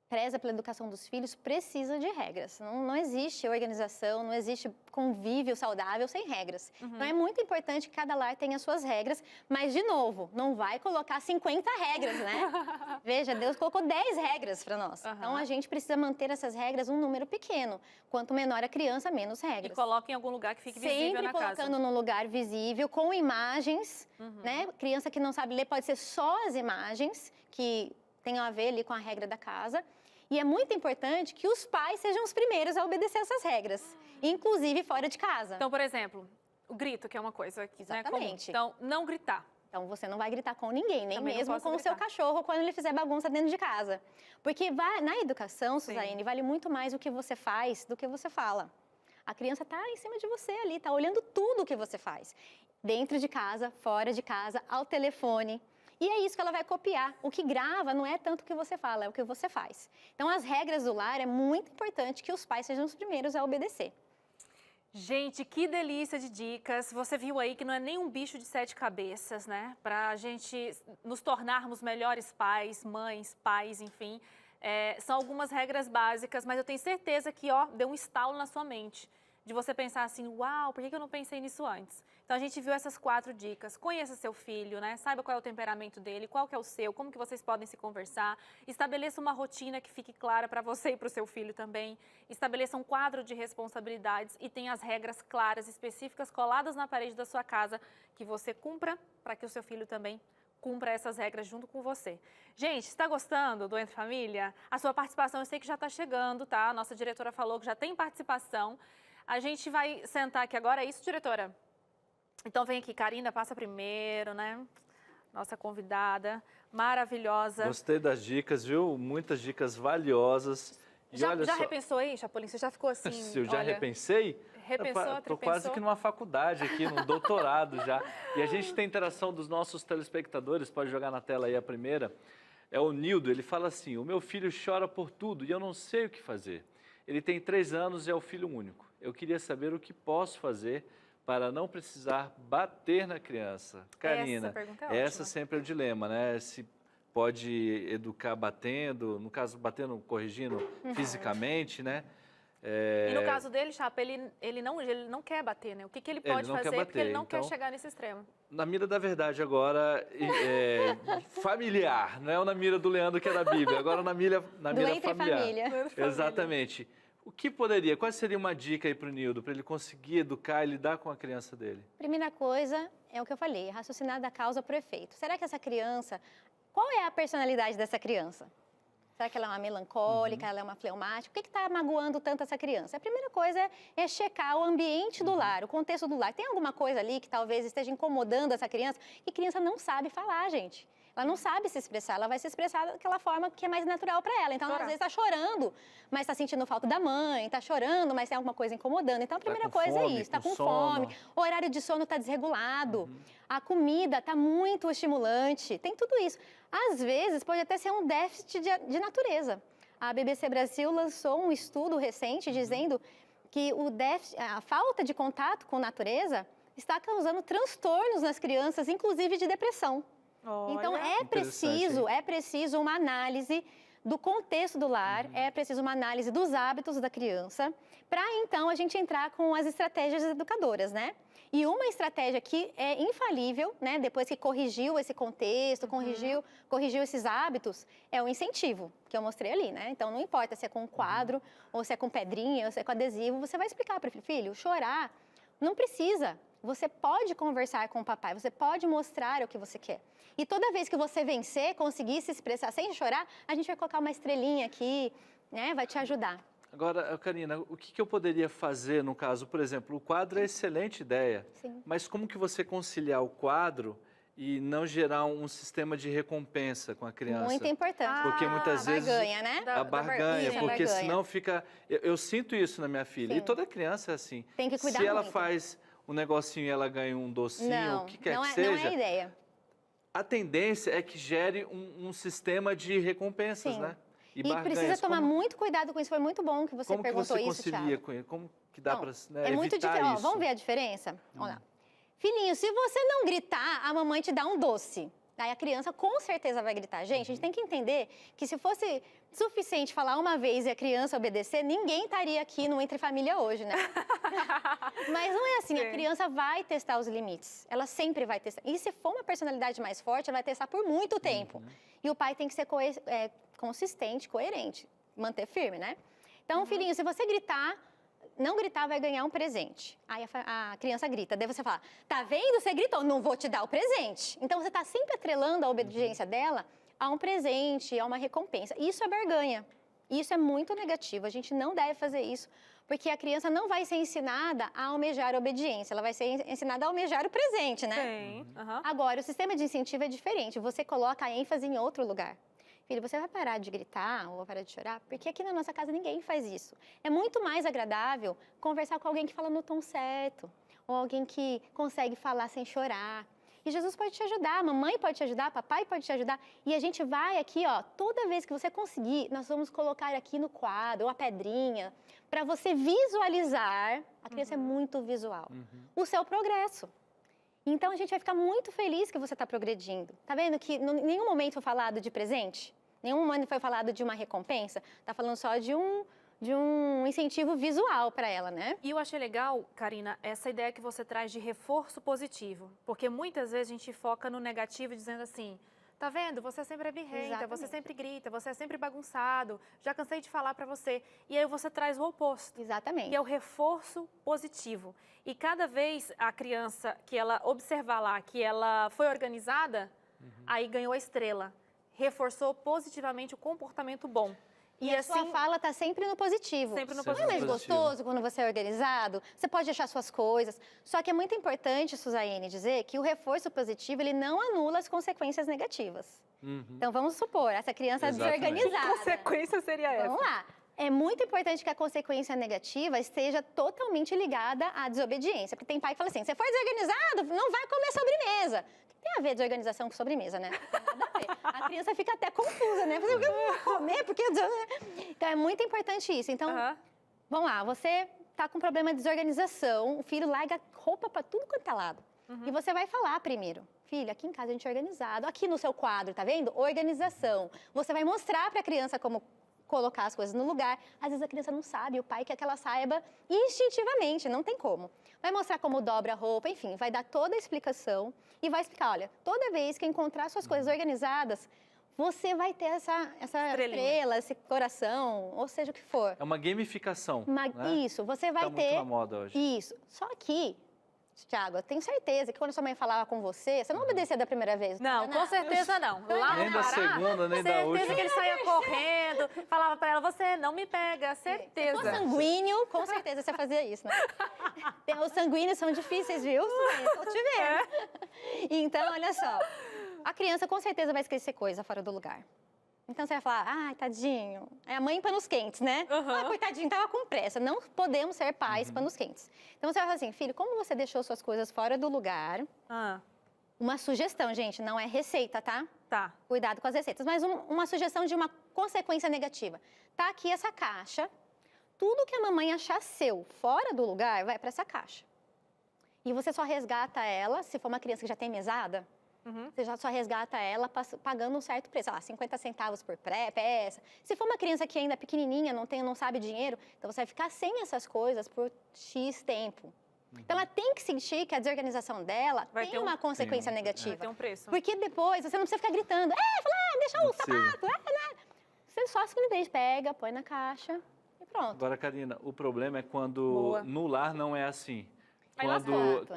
preza pela educação dos filhos precisa de regras. Não existe organização, não existe convívio saudável sem regras. Então, é muito importante que cada lar tenha suas regras, mas, de novo, não vai colocar 50 regras, né? Veja, Deus colocou 10 regras para nós. Então, a gente precisa manter essas regras um número pequeno. Quanto menor a criança, menos regras. E coloque em algum lugar que fique visível na casa. Sempre colocando num lugar visível, com imagens, né? Criança que não sabe ler pode ser só as imagens, que tenham a ver ali com a regra da casa. E é muito importante que os pais sejam os primeiros a obedecer essas regras, inclusive fora de casa. Então, por exemplo, o grito, que é uma coisa que, Exatamente. Né, comum. Então, não gritar. Então, você não vai gritar com ninguém, nem Também não mesmo posso com o seu gritar. cachorro quando ele fizer bagunça dentro de casa. Porque na educação, Suzane, vale muito mais o que você faz do que você fala. A criança está em cima de você ali, está olhando tudo o que você faz. Dentro de casa, fora de casa, ao telefone. E é isso que ela vai copiar. O que grava não é tanto o que você fala, é o que você faz. Então, as regras do lar é muito importante que os pais sejam os primeiros a obedecer. Gente, que delícia de dicas. Você viu aí que não é nem um bicho de 7 cabeças, né? Pra gente nos tornarmos melhores pais, mães, pais, enfim. São algumas regras básicas, mas eu tenho certeza que, deu um estalo na sua mente. De você pensar assim, uau, por que eu não pensei nisso antes? Então, a gente viu essas 4 dicas. Conheça seu filho, né? Saiba qual é o temperamento dele, qual que é o seu, como que vocês podem se conversar. Estabeleça uma rotina que fique clara para você e para o seu filho também. Estabeleça um quadro de responsabilidades e tenha as regras claras, específicas, coladas na parede da sua casa, que você cumpra para que o seu filho também cumpra essas regras junto com você. Gente, está gostando do Entre Família? A sua participação eu sei que já está chegando, tá? A nossa diretora falou que já tem participação. A gente vai sentar aqui agora, é isso, diretora? Então vem aqui, Karina, passa primeiro, né? Nossa convidada, maravilhosa. Gostei das dicas, viu? Muitas dicas valiosas. E Já olha só, repensou aí, Chapolin? Você já ficou assim, se eu já olha, repensei? repensou, Estou tripensou? quase que numa faculdade aqui, num doutorado já. E a gente tem interação dos nossos telespectadores, pode jogar na tela aí a primeira. É o Nildo, ele fala assim, o meu filho chora por tudo e eu não sei o que fazer. Ele tem 3 anos e é o filho único. Eu queria saber o que posso fazer para não precisar bater na criança. Karina, Essa pergunta é essa ótima. sempre é o dilema, né? Se pode educar batendo, no caso, batendo, corrigindo fisicamente, né? E no caso dele, Chapa, ele não quer bater, né? O que ele pode não quer fazer? bater, Porque ele não quer então- chegar nesse extremo. Na mira da verdade agora, familiar, não é na mira do Leandro que é da Bíblia, agora na mira Do Entre familiar. Família. Exatamente. O que qual seria uma dica aí para o Nildo, para ele conseguir educar e lidar com a criança dele? Primeira coisa é o que eu falei, raciocinar da causa para o efeito. Será que essa criança, qual é a personalidade dessa criança? Será que ela é uma melancólica, ela é uma fleumática? O que está magoando tanto essa criança? A primeira coisa é checar o ambiente do lar, o contexto do lar. Tem alguma coisa ali que talvez esteja incomodando essa criança? E criança não sabe falar, gente. Ela não sabe se expressar, ela vai se expressar daquela forma que é mais natural para ela. Então, ela, às vezes, está chorando, mas está sentindo falta da mãe, está chorando, mas tem alguma coisa incomodando. Então, a primeira coisa é isso, está com fome, o horário de sono está desregulado, a comida está muito estimulante, tem tudo isso. Às vezes, pode até ser um déficit de natureza. A BBC Brasil lançou um estudo recente dizendo que a falta de contato com a natureza está causando transtornos nas crianças, inclusive de depressão. Então, é preciso uma análise do contexto do lar, é preciso uma análise dos hábitos da criança, para então a gente entrar com as estratégias educadoras, né? E uma estratégia que é infalível, né, depois que corrigiu esse contexto, corrigiu esses hábitos, é o incentivo, que eu mostrei ali, né? Então, não importa se é com quadro, ou se é com pedrinha, ou se é com adesivo, você vai explicar para o filho, chorar não precisa. Você pode conversar com o papai, você pode mostrar o que você quer. E toda vez que você vencer, conseguir se expressar sem chorar, a gente vai colocar uma estrelinha aqui, né, vai te ajudar. Agora, Karina, o que eu poderia fazer no caso? Por exemplo, o quadro é excelente ideia, Sim. mas como que você conciliar o quadro e não gerar um sistema de recompensa com a criança? Muito importante. Porque muitas vezes barganha, né? a barganha, Isso, porque barganha. senão fica... Eu sinto isso na minha filha, Sim. e toda criança é assim. Tem que cuidar Se ela muito. faz um negocinho e ela ganha um docinho, o que quer não que é, seja... não é a ideia. A tendência é que gere um sistema de recompensas, Sim. né? E barganhas. precisa tomar muito cuidado com isso. Foi muito bom que você Como que perguntou você isso, concilia Thiago. com ele? Como que dá para É muito evitar diferente. isso? Vamos ver a diferença? Vamos lá. Filhinho, se você não gritar, a mamãe te dá um doce. Aí a criança com certeza vai gritar. Gente, a gente tem que entender que se fosse suficiente falar uma vez e a criança obedecer, ninguém estaria aqui no Entre Família hoje, né? Mas não é assim, Sim. a criança vai testar os limites. Ela sempre vai testar. E se for uma personalidade mais forte, ela vai testar por muito tempo. E o pai tem que ser consistente, coerente, manter firme, né? Então, filhinho, se você gritar, não gritar vai ganhar um presente. Aí a criança grita, daí você fala, tá vendo? Você gritou, não vou te dar o presente. Então, você está sempre atrelando a obediência dela a um presente, a uma recompensa. Isso é barganha. Isso é muito negativo. A gente não deve fazer isso, porque a criança não vai ser ensinada a almejar a obediência, ela vai ser ensinada a almejar o presente, né? Sim. Aham. Agora, o sistema de incentivo é diferente. Você coloca a ênfase em outro lugar. Filho, você vai parar de gritar ou vai parar de chorar? Porque aqui na nossa casa ninguém faz isso. É muito mais agradável conversar com alguém que fala no tom certo, ou alguém que consegue falar sem chorar. E Jesus pode te ajudar, a mamãe pode te ajudar, papai pode te ajudar. E a gente vai aqui, ó, toda vez que você conseguir, nós vamos colocar aqui no quadro, ou a pedrinha, para você visualizar, a criança é muito visual, o seu progresso. Então, a gente vai ficar muito feliz que você está progredindo. Tá vendo que em nenhum momento foi falado de presente? Nenhum momento foi falado de uma recompensa? Tá falando só de um incentivo visual para ela, né? E eu achei legal, Karina, essa ideia que você traz de reforço positivo. Porque muitas vezes a gente foca no negativo dizendo assim, tá vendo? Você sempre é birrenta, Exatamente. você sempre grita, você é sempre bagunçado, já cansei de falar para você. E aí você traz o oposto. Exatamente. Que é o reforço positivo. E cada vez a criança que ela observar lá que ela foi organizada, aí ganhou a estrela. Reforçou positivamente o comportamento bom. E a sua fala está sempre no positivo. Sempre no Não é positivo. mais gostoso quando você é organizado? Você pode deixar suas coisas. Só que é muito importante, Suzaine, dizer que o reforço positivo, ele não anula as consequências negativas. Então, vamos supor, essa criança Exatamente. desorganizada. Que consequência seria essa? Vamos lá. É muito importante que a consequência negativa esteja totalmente ligada à desobediência. Porque tem pai que fala assim, você foi desorganizado, não vai comer sobremesa. O que tem a ver desorganização com sobremesa, né? Não tem nada a ver. A criança fica até confusa, né? Você, eu vou comer, porque... Então, é muito importante isso. Então, vamos lá, você tá com problema de desorganização, o filho larga roupa para tudo quanto é lado. E você vai falar primeiro, filho, aqui em casa a gente é organizado. Aqui no seu quadro, tá vendo? Organização. Você vai mostrar para a criança como colocar as coisas no lugar. Às vezes a criança não sabe, o pai quer que ela saiba instintivamente, não tem como. Vai mostrar como dobra a roupa, enfim, vai dar toda a explicação e vai explicar, olha, toda vez que encontrar suas coisas organizadas, você vai ter essa estrela, esse coração, ou seja o que for. É uma gamificação, né? Isso, você vai Tá ter... muito na moda hoje. Isso. Só que, Thiago, eu tenho certeza que quando sua mãe falava com você, você não obedecia da primeira vez. Não, com certeza não. Lá Nem no da Pará, segunda, nem da certeza última. que ele saía correndo, falava pra ela, você não me pega, Se certeza. for sanguíneo, com certeza você fazia isso, né? Os sanguíneos são difíceis, viu? Estou te vendo. Então, olha só. A criança com certeza vai esquecer coisa fora do lugar. Então você vai falar, ai, tadinho. É a mãe panos quentes, né? Ah, coitadinho, tava com pressa. Não podemos ser pais panos quentes. Então você vai falar assim, filho, como você deixou suas coisas fora do lugar? Uma sugestão, gente, não é receita, tá? Tá. Cuidado com as receitas. Mas uma sugestão de uma consequência negativa. Tá aqui essa caixa. Tudo que a mamãe achar seu fora do lugar, vai para essa caixa. E você só resgata ela, se for uma criança que já tem mesada, Você já só resgata ela pagando um certo preço, 50 centavos por peça. Se for uma criança que ainda é pequenininha, não sabe dinheiro, então você vai ficar sem essas coisas por X tempo. Então, ela tem que sentir que a desorganização dela tem uma consequência negativa. Vai ter um preço. Porque depois você não precisa ficar gritando, deixa o sapato, Você só simplesmente pega, põe na caixa e pronto. Agora, Karina, o problema é quando no lar não é assim.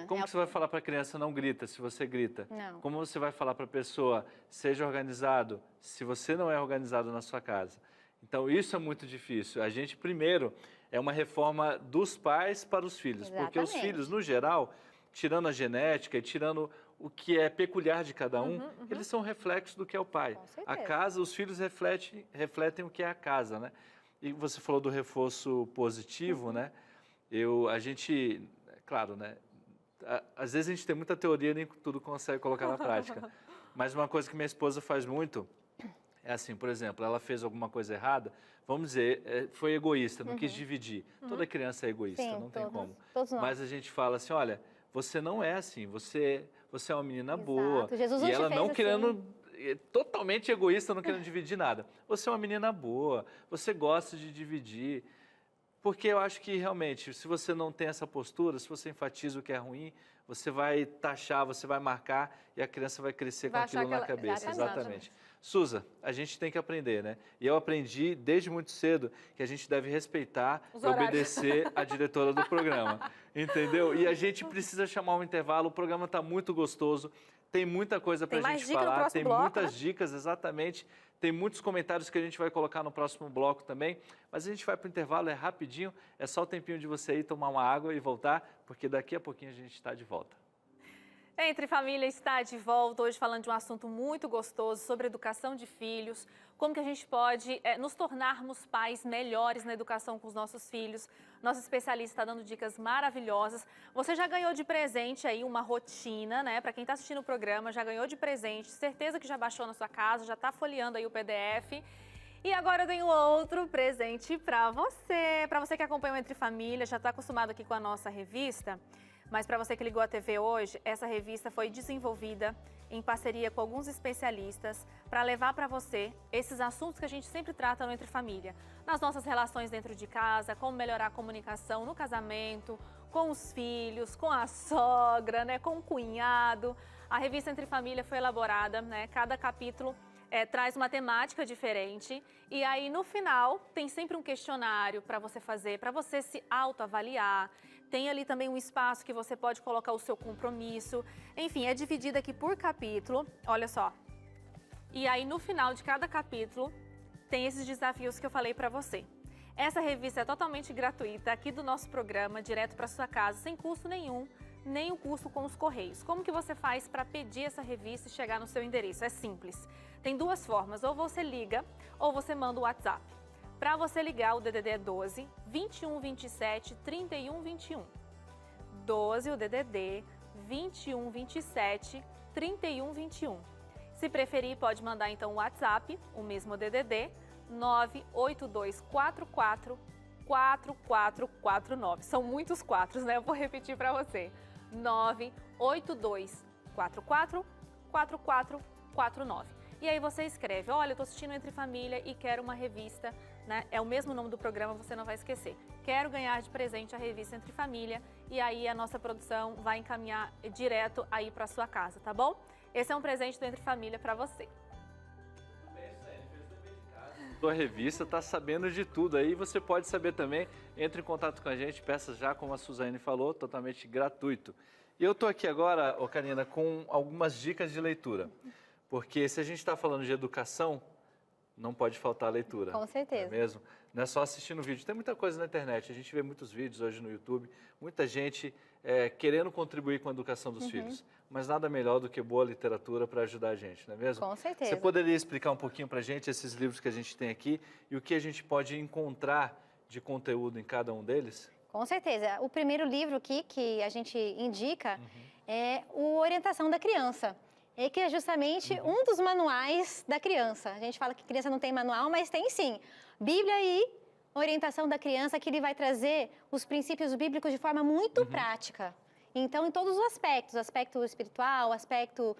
Como que você vai falar para a criança não grita, se você grita? Não. Como você vai falar para a pessoa, seja organizado, se você não é organizado na sua casa? Então, isso é muito difícil. A gente, primeiro, é uma reforma dos pais para os filhos. Exatamente. Porque os filhos, no geral, tirando a genética e tirando o que é peculiar de cada um, eles são reflexos do que é o pai. Com certeza. A casa, os filhos refletem o que é a casa, né? E você falou do reforço positivo, né? Claro, né? Às vezes a gente tem muita teoria e nem tudo consegue colocar na prática. Mas uma coisa que minha esposa faz muito é assim, por exemplo, ela fez alguma coisa errada, vamos dizer, foi egoísta, não quis dividir. Toda criança é egoísta, Sim, não tem como. Todos nós. Mas a gente fala assim, olha, você não é assim, você é uma menina boa. Jesus e não ela te não fez querendo, totalmente egoísta, não querendo dividir nada. Você é uma menina boa, você gosta de dividir. Porque eu acho que, realmente, se você não tem essa postura, se você enfatiza o que é ruim, você vai taxar, você vai marcar e a criança vai crescer com aquilo na cabeça. Exatamente. Suza, a gente tem que aprender, né? E eu aprendi desde muito cedo que a gente deve respeitar e obedecer a diretora do programa. Entendeu? E a gente precisa chamar um intervalo, o programa está muito gostoso, tem muita coisa para a gente falar, tem muitas dicas, exatamente. Tem muitos comentários que a gente vai colocar no próximo bloco também, mas a gente vai para o intervalo, é rapidinho, é só o tempinho de você ir tomar uma água e voltar, porque daqui a pouquinho a gente está de volta. Entre Família está de volta, hoje falando de um assunto muito gostoso, sobre educação de filhos, como que a gente pode nos tornarmos pais melhores na educação com os nossos filhos. Nosso especialista está dando dicas maravilhosas. Você já ganhou de presente aí uma rotina, né? Para quem está assistindo o programa, já ganhou de presente, certeza que já baixou na sua casa, já está folheando aí o PDF. E agora eu tenho outro presente para você que acompanha o Entre Família, já está acostumado aqui com a nossa revista. Mas para você que ligou a TV hoje, essa revista foi desenvolvida em parceria com alguns especialistas para levar para você esses assuntos que a gente sempre trata no Entre Família. Nas nossas relações dentro de casa, como melhorar a comunicação no casamento, com os filhos, com a sogra, né, com o cunhado. A revista Entre Família foi elaborada, né, cada capítulo traz uma temática diferente e aí no final tem sempre um questionário para você fazer, para você se autoavaliar. Tem ali também um espaço que você pode colocar o seu compromisso. Enfim, é dividida aqui por capítulo, olha só. E aí no final de cada capítulo tem esses desafios que eu falei para você. Essa revista é totalmente gratuita aqui do nosso programa, direto para sua casa, sem custo nenhum, nem o custo com os correios. Como que você faz para pedir essa revista e chegar no seu endereço? É simples. Tem duas formas, ou você liga ou você manda o WhatsApp. Para você ligar, o DDD é 12 21 27 31 21. 12 o DDD 21 27 31 21. Se preferir, pode mandar então o WhatsApp, o mesmo DDD, 98244 4449. São muitos quatros, né? Eu vou repetir para você. 98244 4449. E aí você escreve, olha, eu tô assistindo Entre Família e quero uma revista, né? É o mesmo nome do programa, você não vai esquecer. Quero ganhar de presente a revista Entre Família e aí a nossa produção vai encaminhar direto aí para sua casa, tá bom? Esse é um presente do Entre Família para você. Sua revista está sabendo de tudo aí, você pode saber também, entre em contato com a gente, peça já, como a Suzane falou, totalmente gratuito. E eu estou aqui agora, Karina, com algumas dicas de leitura, porque se a gente está falando de educação, não pode faltar a leitura. Com certeza. Não é mesmo? Não é só assistindo vídeo, tem muita coisa na internet, a gente vê muitos vídeos hoje no YouTube, muita gente querendo contribuir com a educação dos filhos, mas nada melhor do que boa literatura para ajudar a gente, não é mesmo? Com certeza. Você poderia explicar um pouquinho para a gente esses livros que a gente tem aqui e o que a gente pode encontrar de conteúdo em cada um deles? Com certeza. O primeiro livro aqui que a gente indica é o Orientação da Criança. Que é justamente um dos manuais da criança. A gente fala que criança não tem manual, mas tem sim. Bíblia e Orientação da Criança, que ele vai trazer os princípios bíblicos de forma muito prática. Então, em todos os aspectos, aspecto espiritual, aspecto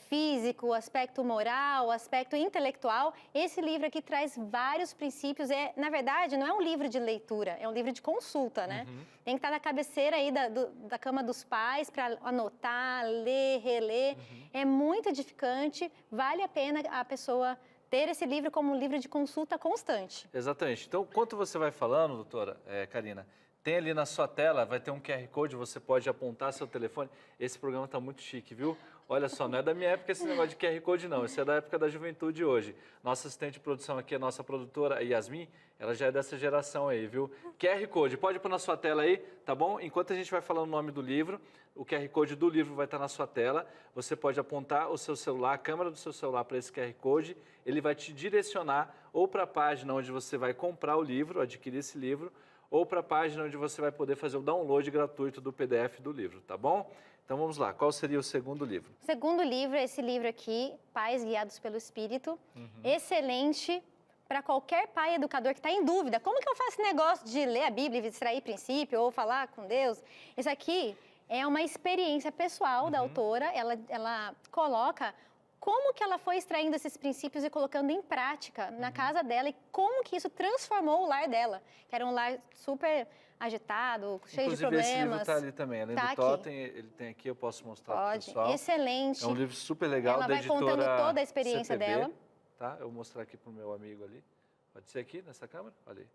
físico, aspecto moral, aspecto intelectual, esse livro aqui traz vários princípios. Na verdade, não é um livro de leitura, é um livro de consulta, né? Tem que estar na cabeceira aí da cama dos pais para anotar, ler, reler. É muito edificante, vale a pena a pessoa ter esse livro como um livro de consulta constante. Exatamente. Então, enquanto você vai falando, doutora Karina, tem ali na sua tela, vai ter um QR Code, você pode apontar seu telefone. Esse programa está muito chique, viu? Olha só, não é da minha época esse negócio de QR Code, não. Esse é da época da juventude hoje. Nossa assistente de produção aqui, a nossa produtora, Yasmin, ela já é dessa geração aí, viu? QR Code, pode pôr na sua tela aí, tá bom? Enquanto a gente vai falando o nome do livro, o QR Code do livro vai estar na sua tela. Você pode apontar o seu celular, a câmera do seu celular para esse QR Code. Ele vai te direcionar ou para a página onde você vai comprar o livro, adquirir esse livro, ou para a página onde você vai poder fazer o download gratuito do PDF do livro, tá bom? Então vamos lá, qual seria o segundo livro? O segundo livro é esse livro aqui, Pais Guiados pelo Espírito. Excelente para qualquer pai educador que está em dúvida. Como que eu faço esse negócio de ler a Bíblia e extrair princípio ou falar com Deus? Isso aqui é uma experiência pessoal da autora. Ela coloca como que ela foi extraindo esses princípios e colocando em prática na casa dela e como que isso transformou o lar dela, que era um lar super agitado, cheio de problemas. Inclusive esse livro está ali também, além do totem, ele tem aqui, eu posso mostrar para o pessoal. Excelente. É um livro super legal da editora Ela vai contando toda a experiência CPB, dela. Tá? Eu vou mostrar aqui para o meu amigo ali. Pode ser aqui, nessa câmera? Olha aí.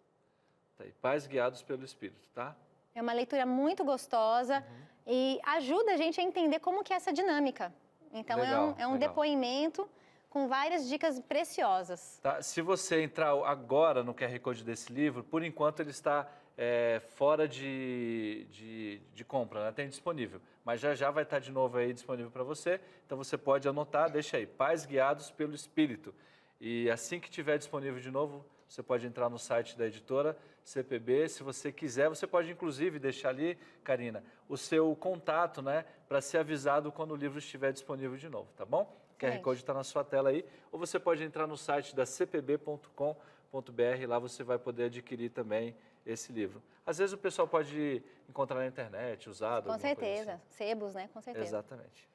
Tá aí, Pais Guiados pelo Espírito, tá? É uma leitura muito gostosa e ajuda a gente a entender como que é essa dinâmica. Então, legal, é um depoimento com várias dicas preciosas. Tá, se você entrar agora no QR Code desse livro, por enquanto ele está fora de compra, né? Tem disponível. Mas já vai estar de novo aí disponível para você. Então, você pode anotar, deixa aí, Pais Guiados pelo Espírito. E assim que tiver disponível de novo, você pode entrar no site da editora CPB. Se você quiser, você pode inclusive deixar ali, Karina, o seu contato, né, para ser avisado quando o livro estiver disponível de novo, tá bom? O QR Code está na sua tela aí. Ou você pode entrar no site da cpb.com.br, lá você vai poder adquirir também esse livro. Às vezes o pessoal pode encontrar na internet, usado. Com certeza, assim. sebos, né? Com certeza. Exatamente.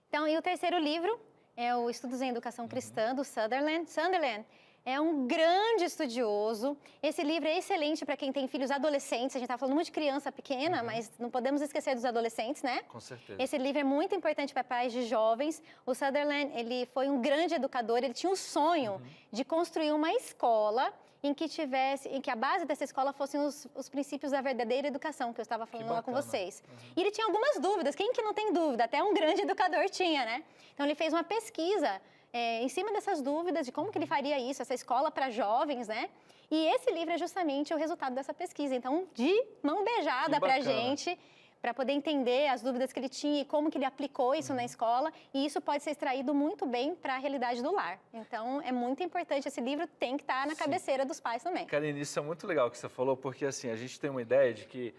Então, e o terceiro livro é o Estudos em Educação Cristã, do Sutherland. Sutherland é um grande estudioso. Esse livro é excelente para quem tem filhos adolescentes. A gente está falando muito de criança pequena, mas não podemos esquecer dos adolescentes, né? Com certeza. Esse livro é muito importante para pais de jovens. O Sutherland, ele foi um grande educador. Ele tinha um sonho de construir uma escola em que a base dessa escola fossem os princípios da verdadeira educação, que eu estava falando lá com vocês. E ele tinha algumas dúvidas. Quem que não tem dúvida? Até um grande educador tinha, né? Então, ele fez uma pesquisa em cima dessas dúvidas de como que ele faria isso, essa escola para jovens, né? E esse livro é justamente o resultado dessa pesquisa. Então, de mão beijada para a gente, para poder entender as dúvidas que ele tinha e como que ele aplicou isso na escola. E isso pode ser extraído muito bem para a realidade do lar. Então, é muito importante. Esse livro tem que estar na cabeceira dos pais também. Karine, isso é muito legal que você falou, porque assim, a gente tem uma ideia de que,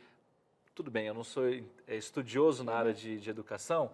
tudo bem, eu não sou estudioso na área de educação,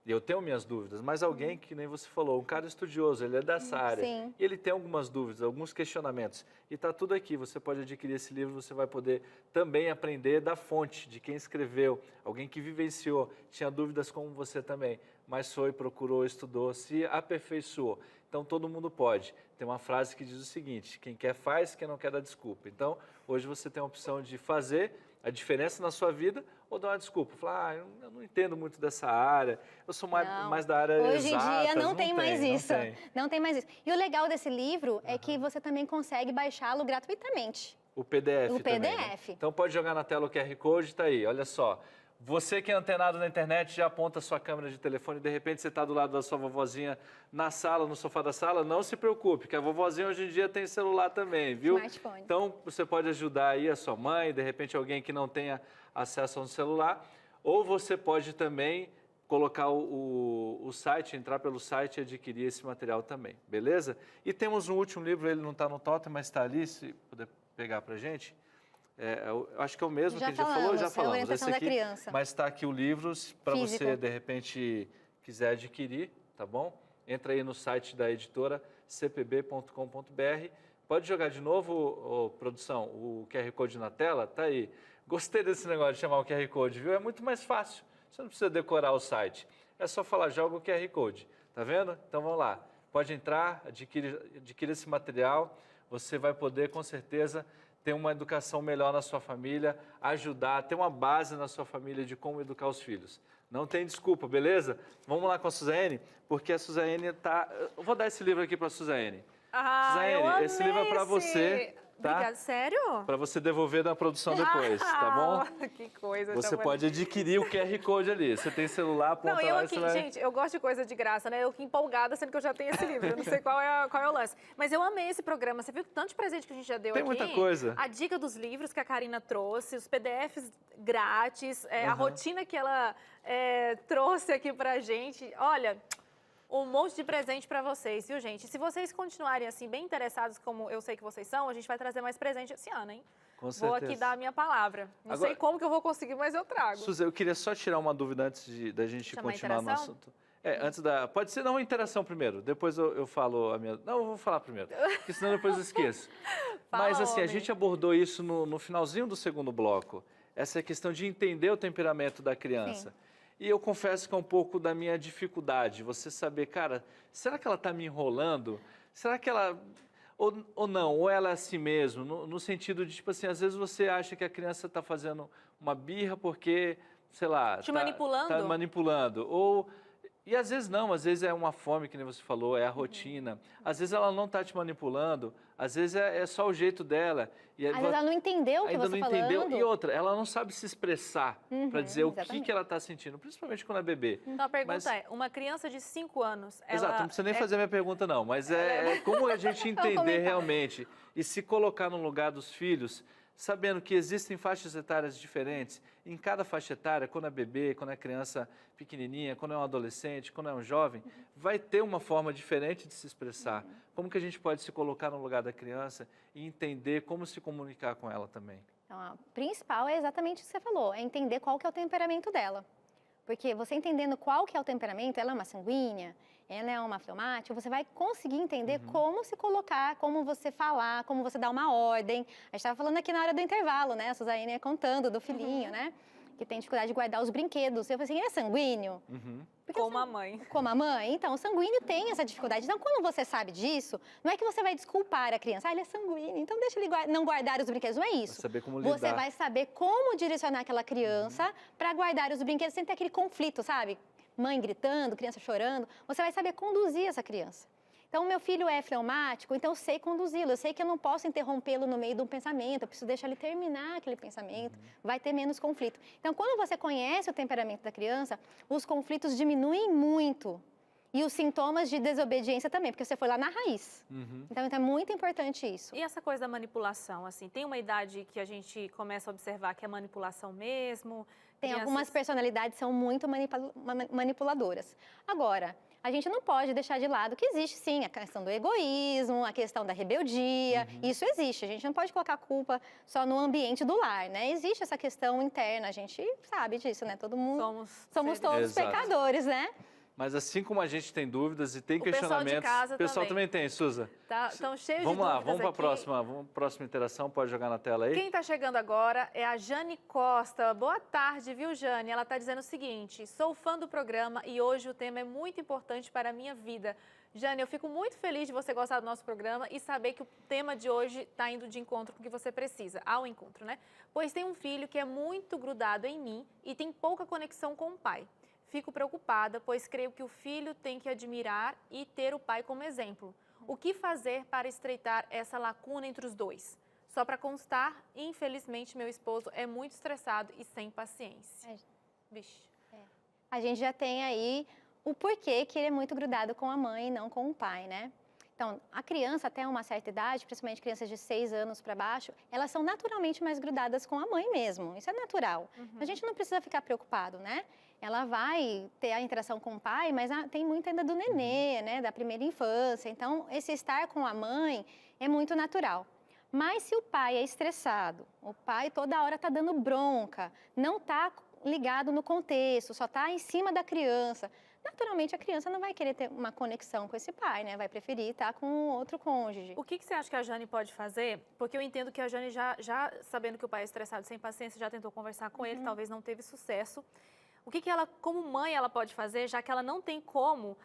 e eu tenho minhas dúvidas, mas alguém que nem você falou, um cara estudioso, ele é dessa área, e ele tem algumas dúvidas, alguns questionamentos, e está tudo aqui, você pode adquirir esse livro, você vai poder também aprender da fonte, de quem escreveu, alguém que vivenciou, tinha dúvidas como você também, mas foi, procurou, estudou, se aperfeiçoou. Então, todo mundo pode. Tem uma frase que diz o seguinte, quem quer faz, quem não quer dá desculpa. Então, hoje você tem a opção de fazer a diferença na sua vida ou dar uma desculpa. Falar, eu não entendo muito dessa área, eu sou mais da área Hoje exatas. em dia não tem mais isso. Não tem mais isso. E o legal desse livro é que você também consegue baixá-lo gratuitamente. O PDF o também, PDF. Né? Então pode jogar na tela o QR Code, está aí, olha só. Você que é antenado na internet, já aponta a sua câmera de telefone, de repente você está do lado da sua vovozinha na sala, no sofá da sala, não se preocupe, que a vovozinha hoje em dia tem celular também, viu? Smartphone. Então você pode ajudar aí a sua mãe, de repente alguém que não tenha acesso a um celular, ou você pode também colocar o site, entrar pelo site e adquirir esse material também, beleza? E temos um último livro, ele não está no totem, mas está ali, se puder pegar para a gente. Eu acho que é o mesmo que a gente já falou, já falamos. É a orientação da criança. Mas está aqui o livro, para você, de repente, quiser adquirir, tá bom? Entra aí no site da editora, cpb.com.br. Pode jogar de novo, produção, o QR Code na tela? Tá aí. Gostei desse negócio de chamar o QR Code, viu? É muito mais fácil. Você não precisa decorar o site. É só falar, joga o QR Code. Tá vendo? Então vamos lá. Pode entrar, adquire esse material. Você vai poder, com certeza, ter uma educação melhor na sua família, ajudar, ter uma base na sua família de como educar os filhos. Não tem desculpa, beleza? Vamos lá com a Suzane, porque a Suzane está... Eu vou dar esse livro aqui para a Suzane. Suzane, esse livro é para você, tá? Obrigada, sério? Para você devolver na produção depois, tá bom? Que coisa. Você pode adquirir o QR Code ali. Você tem celular, aponta não, eu lá, aqui, você vai... gente, eu gosto de coisa de graça, né? Eu que empolgada, sendo que eu já tenho esse livro. Eu não sei qual é o lance. Mas eu amei esse programa. Você viu tanto de presente que a gente já deu Tem aqui? muita coisa. A dica dos livros que a Karina trouxe, os PDFs grátis, a rotina que ela trouxe aqui pra gente. Olha... Um monte de presente para vocês, viu, gente? Se vocês continuarem assim, bem interessados, como eu sei que vocês são, a gente vai trazer mais presente esse ano, hein? Com certeza. Vou aqui dar a minha palavra. Não Agora, sei como que eu vou conseguir, mas eu trago. Suzy, eu queria só tirar uma dúvida antes da gente Chama continuar no interação? assunto. Antes da... Pode ser não interação primeiro, depois eu falo a minha... Não, eu vou falar primeiro, porque senão depois eu esqueço. Mas assim, a gente abordou isso no finalzinho do segundo bloco. Essa questão de entender o temperamento da criança. Sim. E eu confesso que é um pouco da minha dificuldade, você saber, cara, será que ela está me enrolando? Será que ela... Ou não, ou ela é assim mesmo, no sentido de, tipo assim, às vezes você acha que a criança está fazendo uma birra porque, sei lá... manipulando? Tá manipulando, ou... E às vezes não, às vezes é uma fome, que nem você falou, é a rotina. Às vezes ela não está te manipulando, às vezes é só o jeito dela. E às vezes ela não entendeu o que você está falando. Entendeu. E outra, ela não sabe se expressar para dizer exatamente. O que ela está sentindo, principalmente quando é bebê. Então a pergunta é, uma criança de 5 anos... Exato, não precisa nem fazer a minha pergunta não, mas é como a gente entender realmente e se colocar no lugar dos filhos, sabendo que existem faixas etárias diferentes. Em cada faixa etária, quando é bebê, quando é criança pequenininha, quando é um adolescente, quando é um jovem, vai ter uma forma diferente de se expressar. Como que a gente pode se colocar no lugar da criança e entender como se comunicar com ela também? Então, a principal é exatamente o que você falou, é entender qual que é o temperamento dela. Porque você entendendo qual que é o temperamento, ela é uma sanguínea, ela é uma fleumática, você vai conseguir entender como se colocar, como você falar, como você dar uma ordem. A gente estava falando aqui na hora do intervalo, né? A Suzane ia contando do filhinho, né? Que tem dificuldade de guardar os brinquedos. Eu falei assim, ele é sanguíneo? Como a mãe. Como a mãe? Então, o sanguíneo tem essa dificuldade. Então, quando você sabe disso, não é que você vai desculpar a criança. Ah, ele é sanguíneo, então deixa ele não guardar os brinquedos. Não é isso. Vai saber como lidar. Você vai saber como direcionar aquela criança para guardar os brinquedos sem ter aquele conflito, sabe? Mãe gritando, criança chorando. Você vai saber conduzir essa criança. Então, o meu filho é fleumático, então eu sei conduzi-lo. Eu sei que eu não posso interrompê-lo no meio de um pensamento, eu preciso deixar ele terminar aquele pensamento, vai ter menos conflito. Então, quando você conhece o temperamento da criança, os conflitos diminuem muito. E os sintomas de desobediência também, porque você foi lá na raiz. Então, é muito importante isso. E essa coisa da manipulação, assim, tem uma idade que a gente começa a observar que é manipulação mesmo? Tem algumas personalidades que são muito manipuladoras. Agora, a gente não pode deixar de lado que existe, sim, a questão do egoísmo, a questão da rebeldia. Isso existe. A gente não pode colocar a culpa só no ambiente do lar, né? Existe essa questão interna, a gente sabe disso, né? Todo mundo... Somos todos pecadores, né? Mas assim como a gente tem dúvidas e tem questionamentos, pessoal de casa o pessoal também tem, Suza. Tá, estão cheios de Vamos dúvidas lá, vamos para aqui. a próxima interação, pode jogar na tela aí. Quem está chegando agora é a Jane Costa. Boa tarde, viu, Jane? Ela está dizendo o seguinte, sou fã do programa e hoje o tema é muito importante para a minha vida. Jane, eu fico muito feliz de você gostar do nosso programa e saber que o tema de hoje está indo de encontro com o que você precisa, ao encontro, né? Pois tem um filho que é muito grudado em mim e tem pouca conexão com o pai. Fico preocupada, pois creio que o filho tem que admirar e ter o pai como exemplo. O que fazer para estreitar essa lacuna entre os dois? Só para constar, infelizmente, meu esposo é muito estressado e sem paciência. Vixe. A gente já tem aí o porquê que ele é muito grudado com a mãe e não com o pai, né? Então, a criança até uma certa idade, principalmente crianças de 6 anos para baixo, elas são naturalmente mais grudadas com a mãe mesmo. Isso é natural. A gente não precisa ficar preocupado, né? Ela vai ter a interação com o pai, mas tem muito ainda do nenê, né? Da primeira infância. Então, esse estar com a mãe é muito natural. Mas se o pai é estressado, o pai toda hora está dando bronca, não está ligado no contexto, só está em cima da criança, naturalmente a criança não vai querer ter uma conexão com esse pai, né? Vai preferir estar com outro cônjuge. O que você acha que a Jane pode fazer? Porque eu entendo que a Jane já sabendo que o pai é estressado, sem paciência, já tentou conversar com ele, talvez não teve sucesso. O que ela, como mãe, ela pode fazer, já que ela não tem como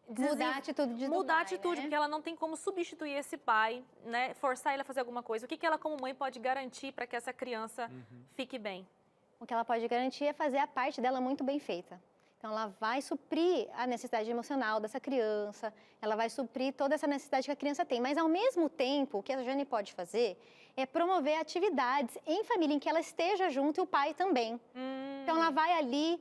Mudar a atitude do mudar a pai, atitude, né? porque ela não tem como substituir esse pai, né? Forçar ele a fazer alguma coisa. O que ela, como mãe, pode garantir para que essa criança fique bem? O que ela pode garantir é fazer a parte dela muito bem feita. Então, ela vai suprir a necessidade emocional dessa criança, ela vai suprir toda essa necessidade que a criança tem. Mas, ao mesmo tempo, o que a Jane pode fazer é promover atividades em família em que ela esteja junto e o pai também. Então, ela vai ali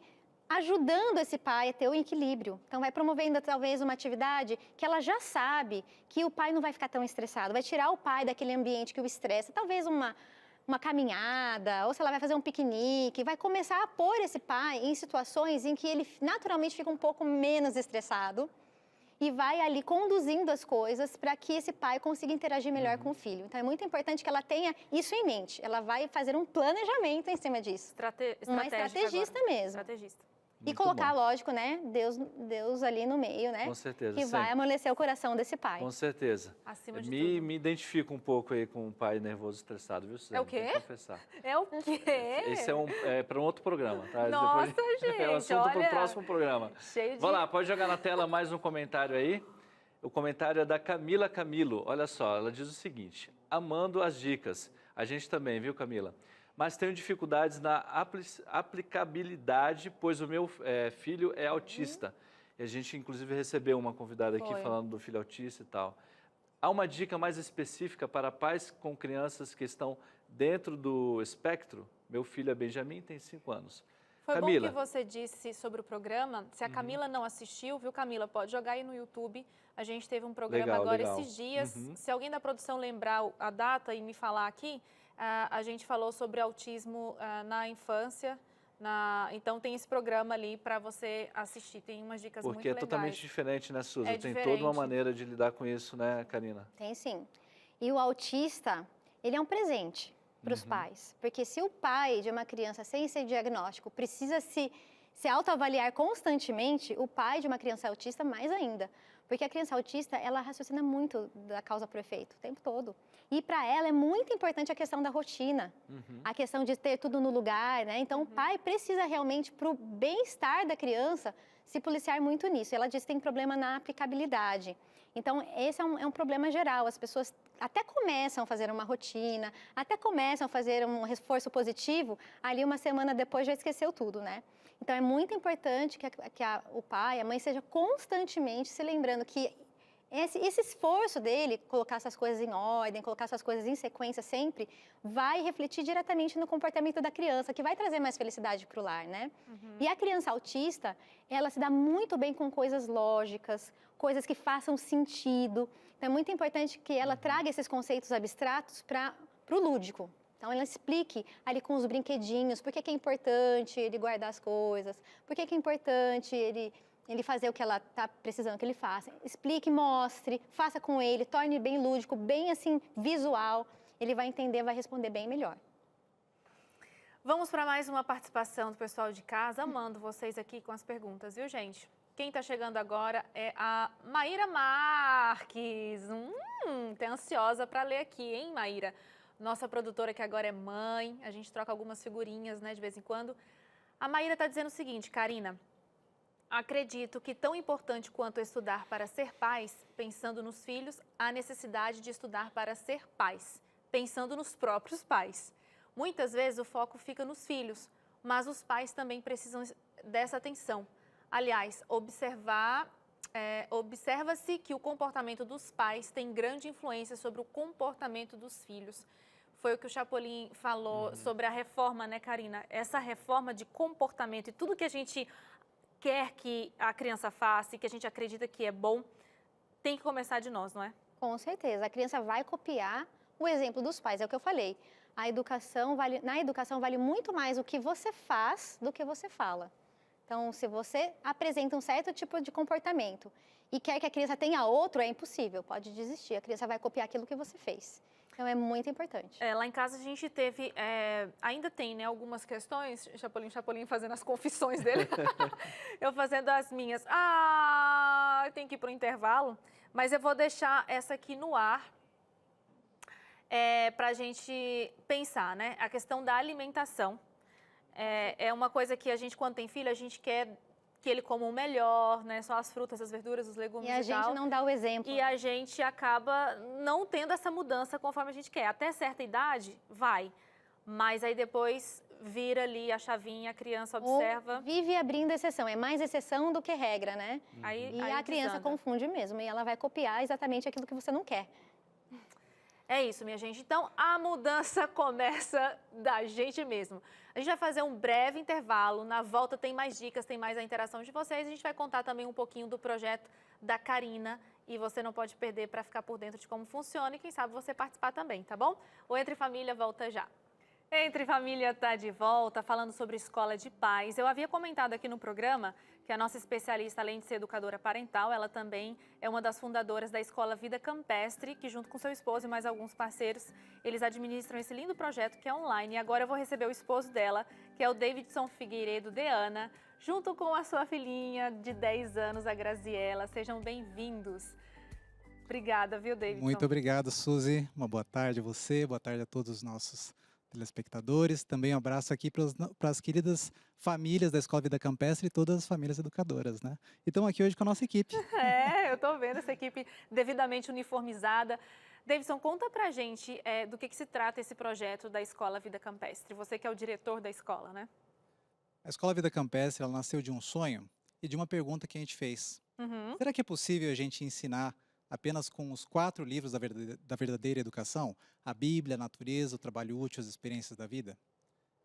ajudando esse pai a ter o equilíbrio. Então, vai promovendo talvez uma atividade que ela já sabe que o pai não vai ficar tão estressado, vai tirar o pai daquele ambiente que o estressa, talvez uma caminhada, ou se ela vai fazer um piquenique, vai começar a pôr esse pai em situações em que ele naturalmente fica um pouco menos estressado e vai ali conduzindo as coisas para que esse pai consiga interagir melhor com o filho. Então, é muito importante que ela tenha isso em mente. Ela vai fazer um planejamento em cima disso. Uma estrategista mesmo. Estrategista. E colocar, lógico, né, Deus ali no meio, né? Com certeza, que vai amolecer o coração desse pai. Com certeza. Acima de tudo. Me identifico um pouco aí com um pai nervoso, estressado, viu, Suzane? É o quê? Tem que confessar. É o quê? Esse é para um outro programa, tá? Nossa, Depois, gente, é o assunto para o próximo programa. Cheio de... Vamos lá, pode jogar na tela mais um comentário aí. O comentário é da Camila Camilo. Olha só, ela diz o seguinte: amando as dicas. A gente também, viu, Camila? Mas tenho dificuldades na aplicabilidade, pois o meu filho é autista. E a gente, inclusive, recebeu uma convidada aqui falando do filho autista e tal. Há uma dica mais específica para pais com crianças que estão dentro do espectro? Meu filho é Benjamin, tem 5 anos. Foi Camila. bom que você disse sobre o programa. Se a Camila não assistiu, viu, Camila? Pode jogar aí no YouTube. A gente teve um programa agora esses dias. Se alguém da produção lembrar a data e me falar aqui, a gente falou sobre autismo na infância. Então tem esse programa ali para você assistir. Tem umas dicas muito legais. Porque é totalmente diferente, né, Suzy? Tem diferente. toda uma maneira de lidar com isso, né, Karina? Tem sim. E o autista, ele é um presente para os pais. Porque se o pai de uma criança sem esse diagnóstico precisa se autoavaliar constantemente, o pai de uma criança autista mais ainda. Porque a criança autista, ela raciocina muito da causa para o efeito, o tempo todo. E para ela é muito importante a questão da rotina, a questão de ter tudo no lugar, né? Então, o pai precisa realmente, para o bem-estar da criança, se policiar muito nisso. Ela diz que tem problema na aplicabilidade. Então, esse é um problema geral. As pessoas até começam a fazer uma rotina, até começam a fazer um reforço positivo, ali uma semana depois já esqueceu tudo, né? Então, é muito importante que o pai, a mãe, seja constantemente se lembrando que esse esforço dele, colocar essas coisas em ordem, colocar essas coisas em sequência sempre, vai refletir diretamente no comportamento da criança, que vai trazer mais felicidade para o lar, né? E a criança autista, ela se dá muito bem com coisas lógicas, coisas que façam sentido. Então, é muito importante que ela traga esses conceitos abstratos para o lúdico. Então, ela explique ali com os brinquedinhos por que é importante ele guardar as coisas, por que é importante ele fazer o que ela está precisando que ele faça. Explique, mostre, faça com ele, torne bem lúdico, bem assim, visual. Ele vai entender, vai responder bem melhor. Vamos para mais uma participação do pessoal de casa, amando vocês aqui com as perguntas, viu, gente? Quem está chegando agora é a Maíra Marques. Tô ansiosa para ler aqui, hein, Maíra? Nossa produtora que agora é mãe, a gente troca algumas figurinhas, né, de vez em quando. A Maíra está dizendo o seguinte: Karina, acredito que tão importante quanto estudar para ser pais, pensando nos filhos, há necessidade de estudar para ser pais, pensando nos próprios pais. Muitas vezes o foco fica nos filhos, mas os pais também precisam dessa atenção. Aliás, observa-se que o comportamento dos pais tem grande influência sobre o comportamento dos filhos. Foi o que o Chapolin falou sobre a reforma, né, Karina? Essa reforma de comportamento e tudo que a gente quer que a criança faça e que a gente acredita que é bom, tem que começar de nós, não é? Com certeza. A criança vai copiar o exemplo dos pais, é o que eu falei. Na educação vale muito mais o que você faz do que você fala. Então, se você apresenta um certo tipo de comportamento e quer que a criança tenha outro, é impossível, pode desistir. A criança vai copiar aquilo que você fez. Então, é muito importante. Lá em casa a gente teve, ainda tem, né, algumas questões, Chapolin fazendo as confissões dele, eu fazendo as minhas. Tem que ir para o intervalo, mas eu vou deixar essa aqui no ar para a gente pensar, né? A questão da alimentação. É uma coisa que a gente, quando tem filho, a gente quer que ele coma o melhor, né? Só as frutas, as verduras, os legumes E a gente tal. não dá o exemplo. E a gente acaba não tendo essa mudança conforme a gente quer. Até certa idade, vai. Mas aí depois vira ali a chavinha, a criança observa. Ou vive abrindo exceção. É mais exceção do que regra, né? E Aí a criança desanda. confunde mesmo. E ela vai copiar exatamente aquilo que você não quer. É isso, minha gente. Então, a mudança começa da gente mesmo. A gente vai fazer um breve intervalo. Na volta tem mais dicas, tem mais a interação de vocês. A gente vai contar também um pouquinho do projeto da Karina. E você não pode perder para ficar por dentro de como funciona e quem sabe você participar também, tá bom? O Entre Família volta já. Entre Família está de volta, falando sobre escola de pais. Eu havia comentado aqui no programa que a nossa especialista, além de ser educadora parental, ela também é uma das fundadoras da Escola Vida Campestre, que junto com seu esposo e mais alguns parceiros, eles administram esse lindo projeto que é online. E agora eu vou receber o esposo dela, que é o Davidson Figueiredo Deana, junto com a sua filhinha de 10 anos, a Graziela. Sejam bem-vindos. Obrigada, viu, Davidson? Muito obrigado, Suzy. Uma boa tarde a você, boa tarde a todos os nossos telespectadores. Também um abraço aqui para as queridas famílias da Escola Vida Campestre e todas as famílias educadoras, né? E estamos aqui hoje com a nossa equipe. É, eu estou vendo essa equipe devidamente uniformizada. Davidson, conta pra gente do que se trata esse projeto da Escola Vida Campestre. Você que é o diretor da escola, né? A Escola Vida Campestre, ela nasceu de um sonho e de uma pergunta que a gente fez. Será que é possível a gente ensinar apenas com os 4 livros da verdadeira educação? A Bíblia, a natureza, o trabalho útil, as experiências da vida?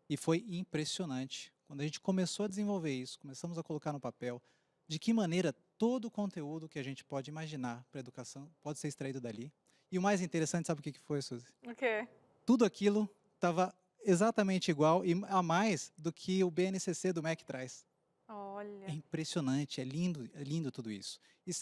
E foi impressionante. Quando a gente começou a desenvolver isso, começamos a colocar no papel de que maneira todo o conteúdo que a gente pode imaginar para a educação pode ser extraído dali. E o mais interessante, sabe o que foi, Suzy? O quê? Tudo aquilo estava exatamente igual e a mais do que o BNCC do MEC traz. Olha. É impressionante, é lindo tudo isso.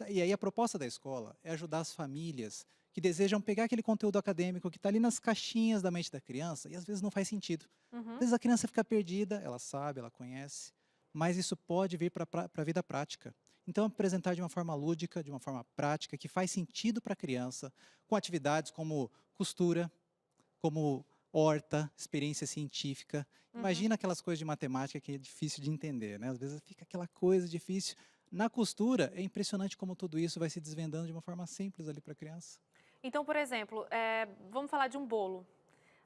E aí a proposta da escola é ajudar as famílias que desejam pegar aquele conteúdo acadêmico que está ali nas caixinhas da mente da criança e às vezes não faz sentido. Às vezes a criança fica perdida, ela sabe, ela conhece, mas isso pode vir para a vida prática. Então, apresentar de uma forma lúdica, de uma forma prática, que faz sentido para a criança, com atividades como costura, como horta, experiência científica. Imagina aquelas coisas de matemática que é difícil de entender, né? Às vezes fica aquela coisa difícil. Na costura, é impressionante como tudo isso vai se desvendando de uma forma simples ali para a criança. Então, por exemplo, vamos falar de um bolo.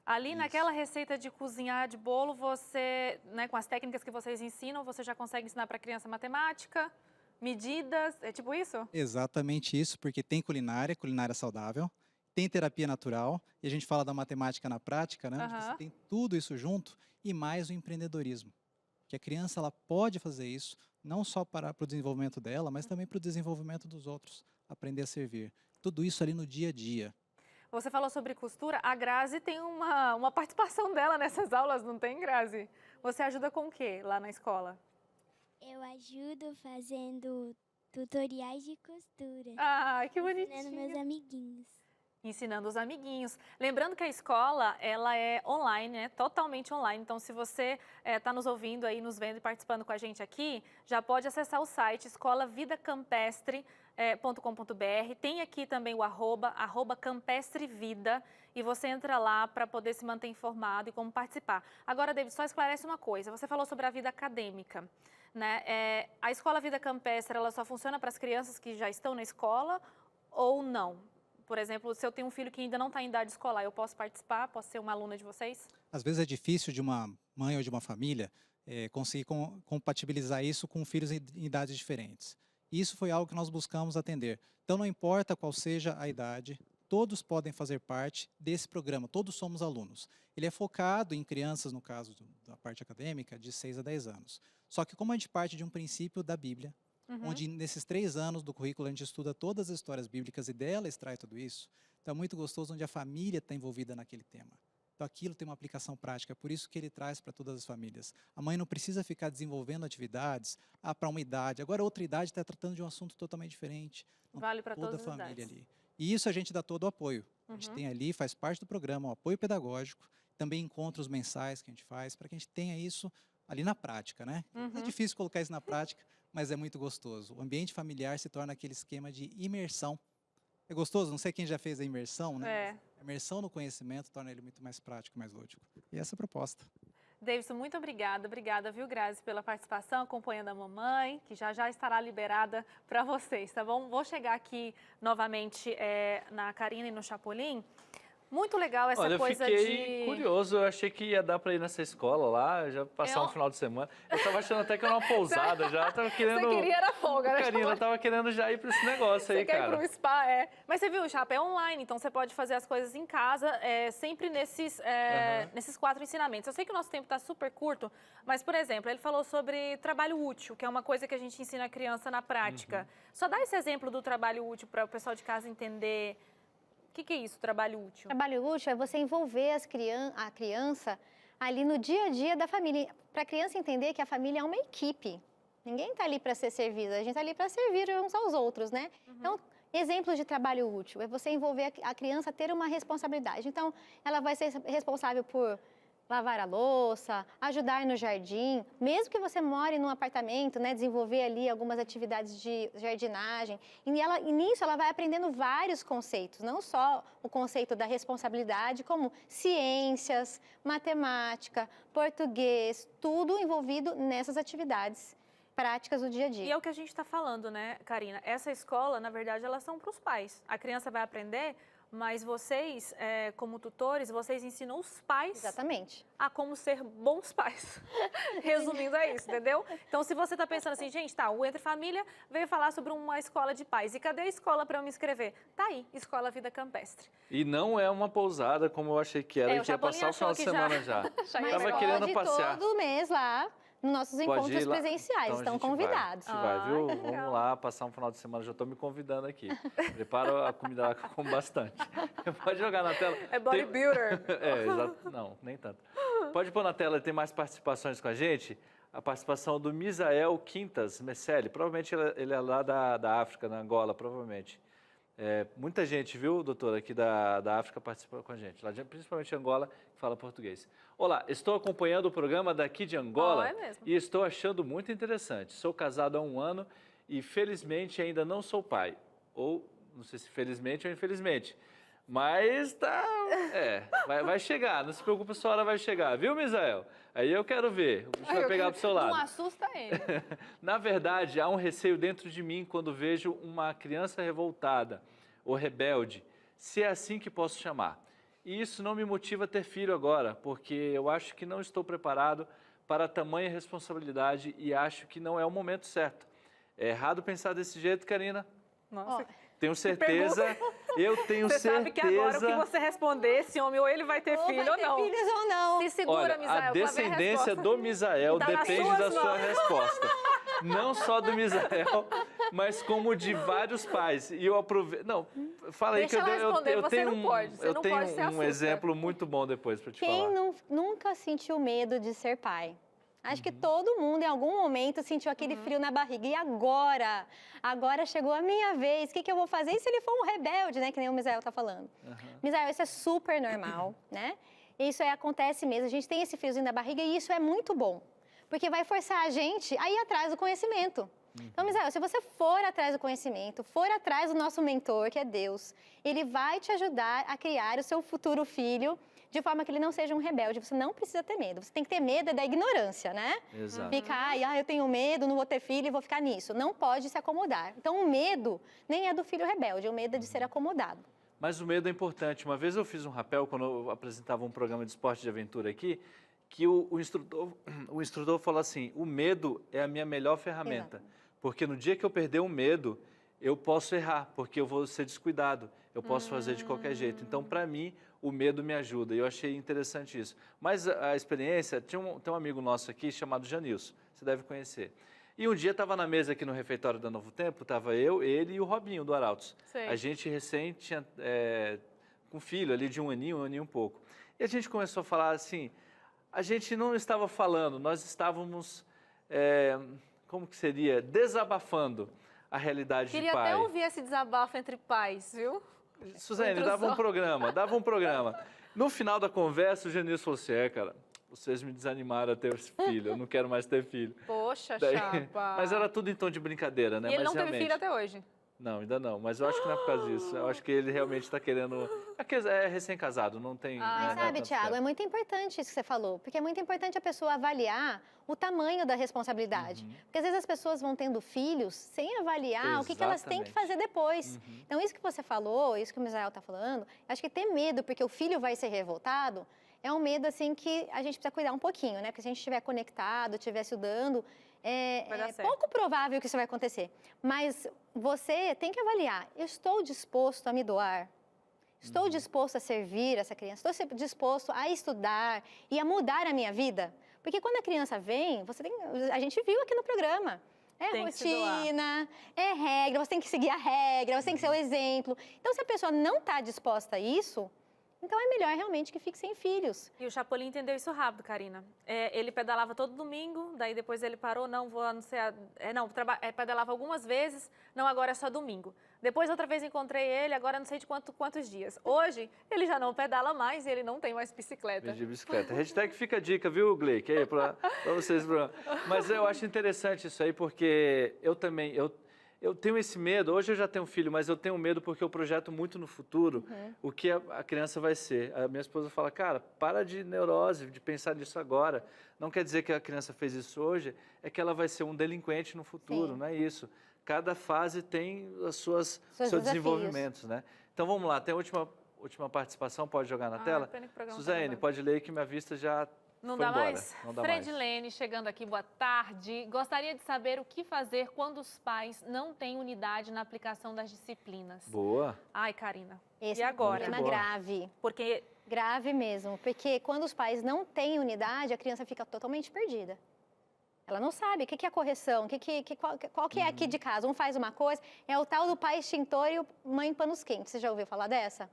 Ali Isso. naquela receita de cozinhar de bolo, você, né, com as técnicas que vocês ensinam, você já consegue ensinar para a criança matemática, medidas, é tipo isso? Exatamente isso, porque tem culinária saudável, tem terapia natural, e a gente fala da matemática na prática, né? Onde você tem tudo isso junto, e mais o empreendedorismo. Que a criança ela pode fazer isso, não só para o desenvolvimento dela, mas também para o desenvolvimento dos outros, aprender a servir. Tudo isso ali no dia a dia. Você falou sobre costura, a Grazi tem uma participação dela nessas aulas, não tem, Grazi? Você ajuda com o quê lá na escola? Eu ajudo fazendo tutoriais de costura. Ah, que Ensinando bonitinho. meus amiguinhos. Ensinando os amiguinhos. Lembrando que a escola, ela é online, né? Totalmente online. Então, se você está nos ouvindo aí, nos vendo e participando com a gente aqui, já pode acessar o site escolavidacampestre.com.br. Tem aqui também o @ campestrevida, e você entra lá para poder se manter informado e como participar. Agora, David, só esclarece uma coisa. Você falou sobre a vida acadêmica, né? A Escola Vida Campestre, ela só funciona para as crianças que já estão na escola ou não? Por exemplo, se eu tenho um filho que ainda não está em idade escolar, eu posso participar? Posso ser uma aluna de vocês? Às vezes é difícil de uma mãe ou de uma família conseguir compatibilizar isso com filhos em idades diferentes. Isso foi algo que nós buscamos atender. Então, não importa qual seja a idade, todos podem fazer parte desse programa, todos somos alunos. Ele é focado em crianças, no caso da parte acadêmica, de 6 a 10 anos. Só que como a gente parte de um princípio da Bíblia, onde nesses 3 anos do currículo a gente estuda todas as histórias bíblicas e dela extrai tudo isso, então é muito gostoso onde a família está envolvida naquele tema. Então aquilo tem uma aplicação prática, é por isso que ele traz para todas as famílias. A mãe não precisa ficar desenvolvendo atividades para uma idade, agora outra idade está tratando de um assunto totalmente diferente. Então, Vale para toda todas a as família idades. ali. E isso a gente dá todo o apoio. A gente tem ali, faz parte do programa, o apoio pedagógico, também encontros mensais que a gente faz, para que a gente tenha isso ali na prática, né? É difícil colocar isso na prática, mas é muito gostoso. O ambiente familiar se torna aquele esquema de imersão. É gostoso? Não sei quem já fez a imersão, né? A imersão no conhecimento torna ele muito mais prático, mais lúdico. E essa é a proposta. Davidson, muito obrigada. Obrigada, viu, Grazi, pela participação, acompanhando a mamãe, que já estará liberada para vocês, tá bom? Vou chegar aqui novamente na Karina e no Chapolin. Muito legal essa coisa de... eu fiquei curioso, eu achei que ia dar para ir nessa escola lá, já passar um final de semana. Eu tava achando até que era uma pousada, já tava querendo... Você queria era folga, né? Karina, tava querendo já ir para esse negócio aí, cara. Você quer ir para um spa, Mas você viu, Chapa, é online, então você pode fazer as coisas em casa, sempre nesses 4 ensinamentos. Eu sei que o nosso tempo está super curto, mas, por exemplo, ele falou sobre trabalho útil, que é uma coisa que a gente ensina a criança na prática. Só dá esse exemplo do trabalho útil para o pessoal de casa entender... O que é isso, trabalho útil? Trabalho útil é você envolver a criança ali no dia a dia da família. Para a criança entender que a família é uma equipe. Ninguém está ali para ser servido, a gente está ali para servir uns aos outros, né? Então, exemplos de trabalho útil é você envolver a criança a ter uma responsabilidade. Então, ela vai ser responsável por lavar a louça, ajudar no jardim, mesmo que você more num apartamento, né, desenvolver ali algumas atividades de jardinagem. E nisso ela vai aprendendo vários conceitos, não só o conceito da responsabilidade, como ciências, matemática, português, tudo envolvido nessas atividades práticas do dia a dia. E é o que a gente está falando, né, Karina? Essa escola, na verdade, elas são para os pais. A criança vai aprender... Mas vocês, como tutores, vocês ensinam os pais Exatamente. a como ser bons pais. Resumindo, é isso, entendeu? Então, se você está pensando assim, gente, tá, o Entre Família veio falar sobre uma escola de pais. E cadê a escola para eu me inscrever? Tá aí, Escola Vida Campestre. E não é uma pousada como eu achei que era, a gente ia passar o final de semana já. Mas Tava querendo passear. todo mês lá, nos nossos encontros presenciais, então, estão convidados. A gente vai, viu? Vamos lá, passar um final de semana, já estou me convidando aqui. Prepara a comida lá que eu como bastante. Pode jogar na tela. É bodybuilder. Exato. Não, nem tanto. Pode pôr na tela, tem mais participações com a gente. A participação do Misael Quintas Messelli, provavelmente ele é lá da África, na Angola, provavelmente. Muita gente, viu, doutora, aqui da África participa com a gente, lá principalmente Angola, que fala português. Olá, estou acompanhando o programa daqui de Angola e estou achando muito interessante. Sou casado há 1 ano e felizmente ainda não sou pai. Ou, não sei se felizmente ou infelizmente, mas tá, vai chegar, não se preocupe, sua hora vai chegar, viu, Misael? Aí eu quero ver, o bicho vai pegar pro seu lado. Não assusta ele. Na verdade, há um receio dentro de mim quando vejo uma criança revoltada ou rebelde, se é assim que posso chamar. E isso não me motiva a ter filho agora, porque eu acho que não estou preparado para tamanha responsabilidade e acho que não é o momento certo. É errado pensar desse jeito, Karina? Nossa. Tenho certeza, eu tenho certeza... Você sabe que agora o que você responder, esse homem ou ele vai ter filho ou não. Filhos ou não. Se segura, Olha, Misael, a descendência do Misael depende da sua resposta. Não só do Misael, mas como de vários pais. E eu aproveito... Não, fala aí que eu tenho um exemplo muito bom depois para te falar. Quem nunca sentiu medo de ser pai? Acho que todo mundo, em algum momento, sentiu aquele frio na barriga. E agora? Agora chegou a minha vez. O que eu vou fazer? E se ele for um rebelde, né? Que nem o Misael tá falando. Misael, isso é super normal, né? Isso acontece mesmo. A gente tem esse friozinho na barriga e isso é muito bom. Porque vai forçar a gente a ir atrás do conhecimento. Então, Misael, se você for atrás do conhecimento, for atrás do nosso mentor, que é Deus, ele vai te ajudar a criar o seu futuro filho de forma que ele não seja um rebelde. Você não precisa ter medo. Você tem que ter medo da ignorância, né? Exato. Ficar, eu tenho medo, não vou ter filho e vou ficar nisso. Não pode se acomodar. Então, o medo nem é do filho rebelde, o medo é de ser acomodado. Mas o medo é importante. Uma vez eu fiz um rapel, quando eu apresentava um programa de esporte de aventura aqui, que o instrutor falou assim, o medo é a minha melhor ferramenta. Exato. Porque no dia que eu perder o medo, eu posso errar, porque eu vou ser descuidado. Eu posso fazer de qualquer jeito. Então, para mim, o medo me ajuda. E eu achei interessante isso. Mas a experiência... Tem um amigo nosso aqui chamado Janilson. Você deve conhecer. E um dia estava na mesa aqui no refeitório da Novo Tempo, estava eu, ele e o Robinho, do Arautos. Sei. A gente recém tinha com filho ali de 1 aninho e um pouco. E a gente começou a falar assim... A gente não estava falando, nós estávamos... como que seria? Desabafando a realidade de pai. Queria até ouvir esse desabafo entre pais, viu? Suzane, dava um programa. No final da conversa, o Genilson falou assim, cara, vocês me desanimaram a ter filho, eu não quero mais ter filho. Poxa, Daí, chapa. mas era tudo em tom de brincadeira, né? E ele mas não teve filho até hoje? Não, ainda não, mas eu acho que não é por causa disso. Eu acho que ele realmente está querendo... É recém-casado, não tem... Mas né, sabe, tanto Thiago, tempo. é muito importante isso que você falou, porque é muito importante a pessoa avaliar o tamanho da responsabilidade. Porque às vezes as pessoas vão tendo filhos sem avaliar o que elas têm que fazer depois. Então, isso que você falou, isso que o Misael está falando, acho que ter medo porque o filho vai ser revoltado é um medo, assim, que a gente precisa cuidar um pouquinho, né? Porque se a gente estiver conectado, estiver estudando, Vai dar é certo. pouco provável que isso vai acontecer. Mas você tem que avaliar, eu estou disposto a me doar? Estou disposto a servir essa criança? Estou disposto a estudar e a mudar a minha vida? Porque quando a criança vem, a gente viu aqui no programa, é Tem que se doar. rotina, é regra, você tem que seguir a regra, você tem que ser o exemplo. Então, se a pessoa não está disposta a isso, então é melhor realmente que fique sem filhos. E o Chapolin entendeu isso rápido, Karina. Ele pedalava todo domingo, daí depois ele parou, não, vou anunciar... pedalava algumas vezes, não, agora é só domingo. Depois, outra vez, encontrei ele, agora não sei de quantos dias. Hoje, ele já não pedala mais e ele não tem mais bicicleta. De bicicleta. Hashtag fica a dica, viu, Gleick? Aí, pra vocês. Mas eu acho interessante isso aí, porque eu também... Eu tenho esse medo, hoje eu já tenho um filho, mas eu tenho medo porque eu projeto muito no futuro o que a criança vai ser. A minha esposa fala, cara, para de neurose, de pensar nisso agora. Não quer dizer que a criança fez isso hoje, é que ela vai ser um delinquente no futuro, Sim. não é isso. Cada fase tem seus desafios. desenvolvimentos, né? Então vamos lá, tem a última participação, pode jogar na tela? pena que o programa tá Suzane, acabando. pode ler que minha vista já Não foi dá embora. mais? Não dá mais. Fredilene chegando aqui, boa tarde. Gostaria de saber o que fazer quando os pais não têm unidade na aplicação das disciplinas. Boa. Ai, Karina. Esse E é um agora? problema Boa. grave. Porque Grave mesmo, porque quando os pais não têm unidade, a criança fica totalmente perdida. Ela não sabe o que é a correção, qual que é aqui de casa. Um faz uma coisa, é o tal do pai extintor e o mãe panos quentes. Você já ouviu falar dessa?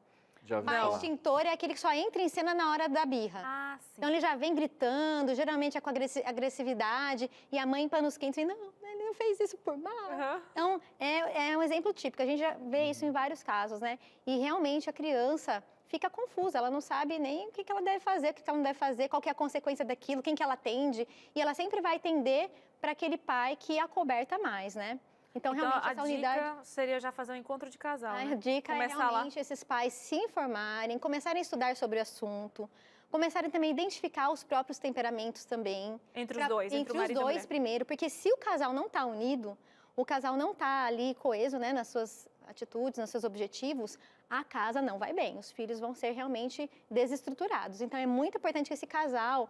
Já ouvi Pai falar. extintor é aquele que só entra em cena na hora da birra. Ah, sim. Então ele já vem gritando, geralmente é com agressividade, e a mãe panos quentes vem, não, ele não fez isso por mal. Aham. Então, é um exemplo típico, a gente já vê isso em vários casos, né? E realmente a criança fica confusa, ela não sabe nem o que ela deve fazer, o que ela não deve fazer, qual que é a consequência daquilo, quem que ela atende, e ela sempre vai tender para aquele pai que acoberta mais, né? Então, realmente, a essa unidade... dica seria já fazer um encontro de casal, A né? dica é Começar lá. realmente esses pais se informarem, começarem a estudar sobre o assunto, começarem também a identificar os próprios temperamentos também. Entre os dois, entre o os marido e a dois mulher. primeiro, porque se o casal não está unido, o casal não está ali coeso, né, nas suas atitudes, nos seus objetivos, a casa não vai bem, os filhos vão ser realmente desestruturados. Então, é muito importante que esse casal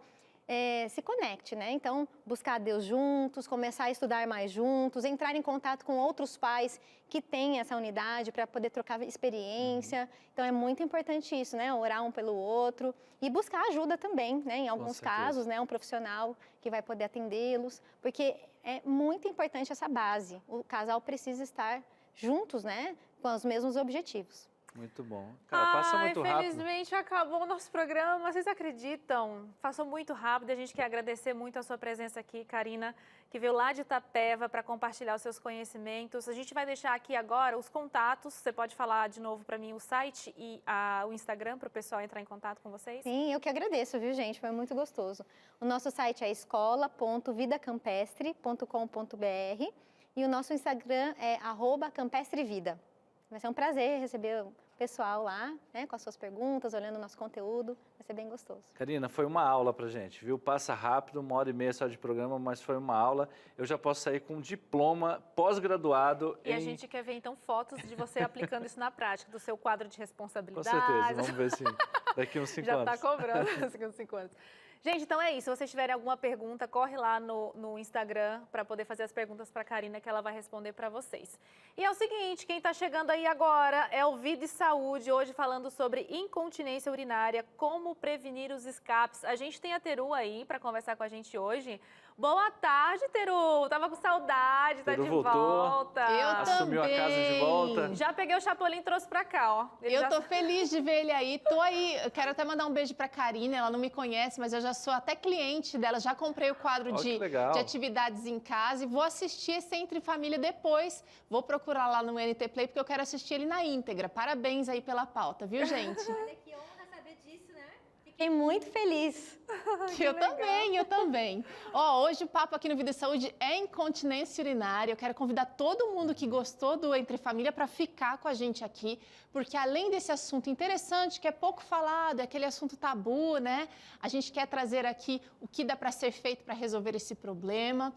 se conecte, né? Então, buscar Deus juntos, começar a estudar mais juntos, entrar em contato com outros pais que têm essa unidade para poder trocar experiência. Então, é muito importante isso, né? Orar um pelo outro e buscar ajuda também, né? Em alguns certeza. casos, né? Um profissional que vai poder atendê-los, porque é muito importante essa base. O casal precisa estar juntos, né? Com os mesmos objetivos. Muito bom. Cara, passa muito rápido. Infelizmente acabou o nosso programa. Vocês acreditam? Passou muito rápido. A gente quer agradecer muito a sua presença aqui, Karina, que veio lá de Itapeva para compartilhar os seus conhecimentos. A gente vai deixar aqui agora os contatos. Você pode falar de novo para mim o site e o Instagram para o pessoal entrar em contato com vocês? Sim, eu que agradeço, viu, gente? Foi muito gostoso. O nosso site é escola.vidacampestre.com.br e o nosso Instagram é @campestrevida. Vai ser um prazer receber o pessoal lá, né, com as suas perguntas, olhando o nosso conteúdo. Vai ser bem gostoso. Karina, foi uma aula pra gente, viu? Passa rápido, 1h30 só de programa, mas foi uma aula. Eu já posso sair com um diploma pós-graduado E a gente quer ver, então, fotos de você aplicando isso na prática, do seu quadro de Com responsabilidade. certeza, vamos ver se daqui uns 5 Já anos. está cobrando daqui uns 5 anos. Gente, então é isso. Se vocês tiverem alguma pergunta, corre lá no Instagram para poder fazer as perguntas para a Karina, que ela vai responder para vocês. E é o seguinte, quem está chegando aí agora é o Vida e Saúde, hoje falando sobre incontinência urinária, como prevenir os escapes. A gente tem a Teru aí para conversar com a gente hoje. Boa tarde, Teru. Tava com saudade, tá Teru de voltou. volta. Eu Assumiu a casa de também. volta. Já peguei o Chapolin e trouxe para cá, ó. Ele Eu já- tô feliz de ver ele aí. Tô aí. Eu quero até mandar um beijo pra Karina. Ela não me conhece, mas eu já sou até cliente dela. Já comprei o quadro Ó, que de legal. atividades em casa e vou assistir esse Entre Família depois. Vou procurar lá no NT Play porque eu quero assistir ele na íntegra. Parabéns aí pela pauta, viu, gente? Olha que honra saber disso, né? Fiquei muito feliz. Eu também. Ó, hoje o papo aqui no Vida e Saúde é incontinência urinária. Eu quero convidar todo mundo que gostou do Entre Família para ficar com a gente aqui, porque além desse assunto interessante, que é pouco falado, é aquele assunto tabu, né? A gente quer trazer aqui o que dá para ser feito para resolver esse problema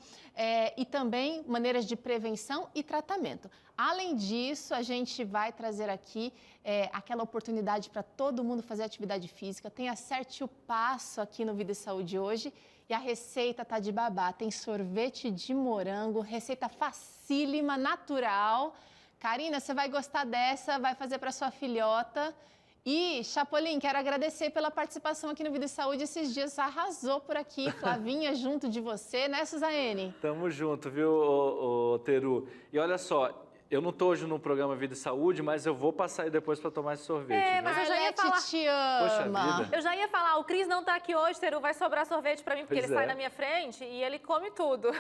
e também maneiras de prevenção e tratamento. Além disso, a gente vai trazer aqui aquela oportunidade para todo mundo fazer atividade física. Tem Acerte o Passo aqui no Vida e Saúde hoje. E a receita tá de babá. Tem sorvete de morango, receita facílima, natural. Karina, você vai gostar dessa, vai fazer para sua filhota. E, Chapolin, quero agradecer pela participação aqui no Vida e Saúde. Esses dias arrasou por aqui. Flavinha junto de você, né, Suzane? Tamo junto, viu, Teru? E olha só, eu não tô hoje no programa Vida e Saúde, mas eu vou passar aí depois para tomar esse sorvete. Mas viu? eu já ia Arlete falar... te ama. Poxa vida. Eu já ia falar, o Cris não tá aqui hoje, Teru, vai sobrar sorvete pra mim, porque Pois ele sai é. na minha frente e ele come tudo.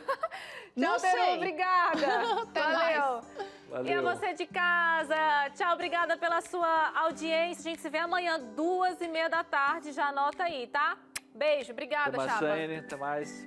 Não Tchau, Teru, sei. obrigada. Até Valeu. mais. Valeu. E a você de casa, tchau, obrigada pela sua audiência. A gente se vê amanhã, 2h30 da tarde, já anota aí, tá? Beijo, obrigada, Até mais, Chapa. Saine, até mais.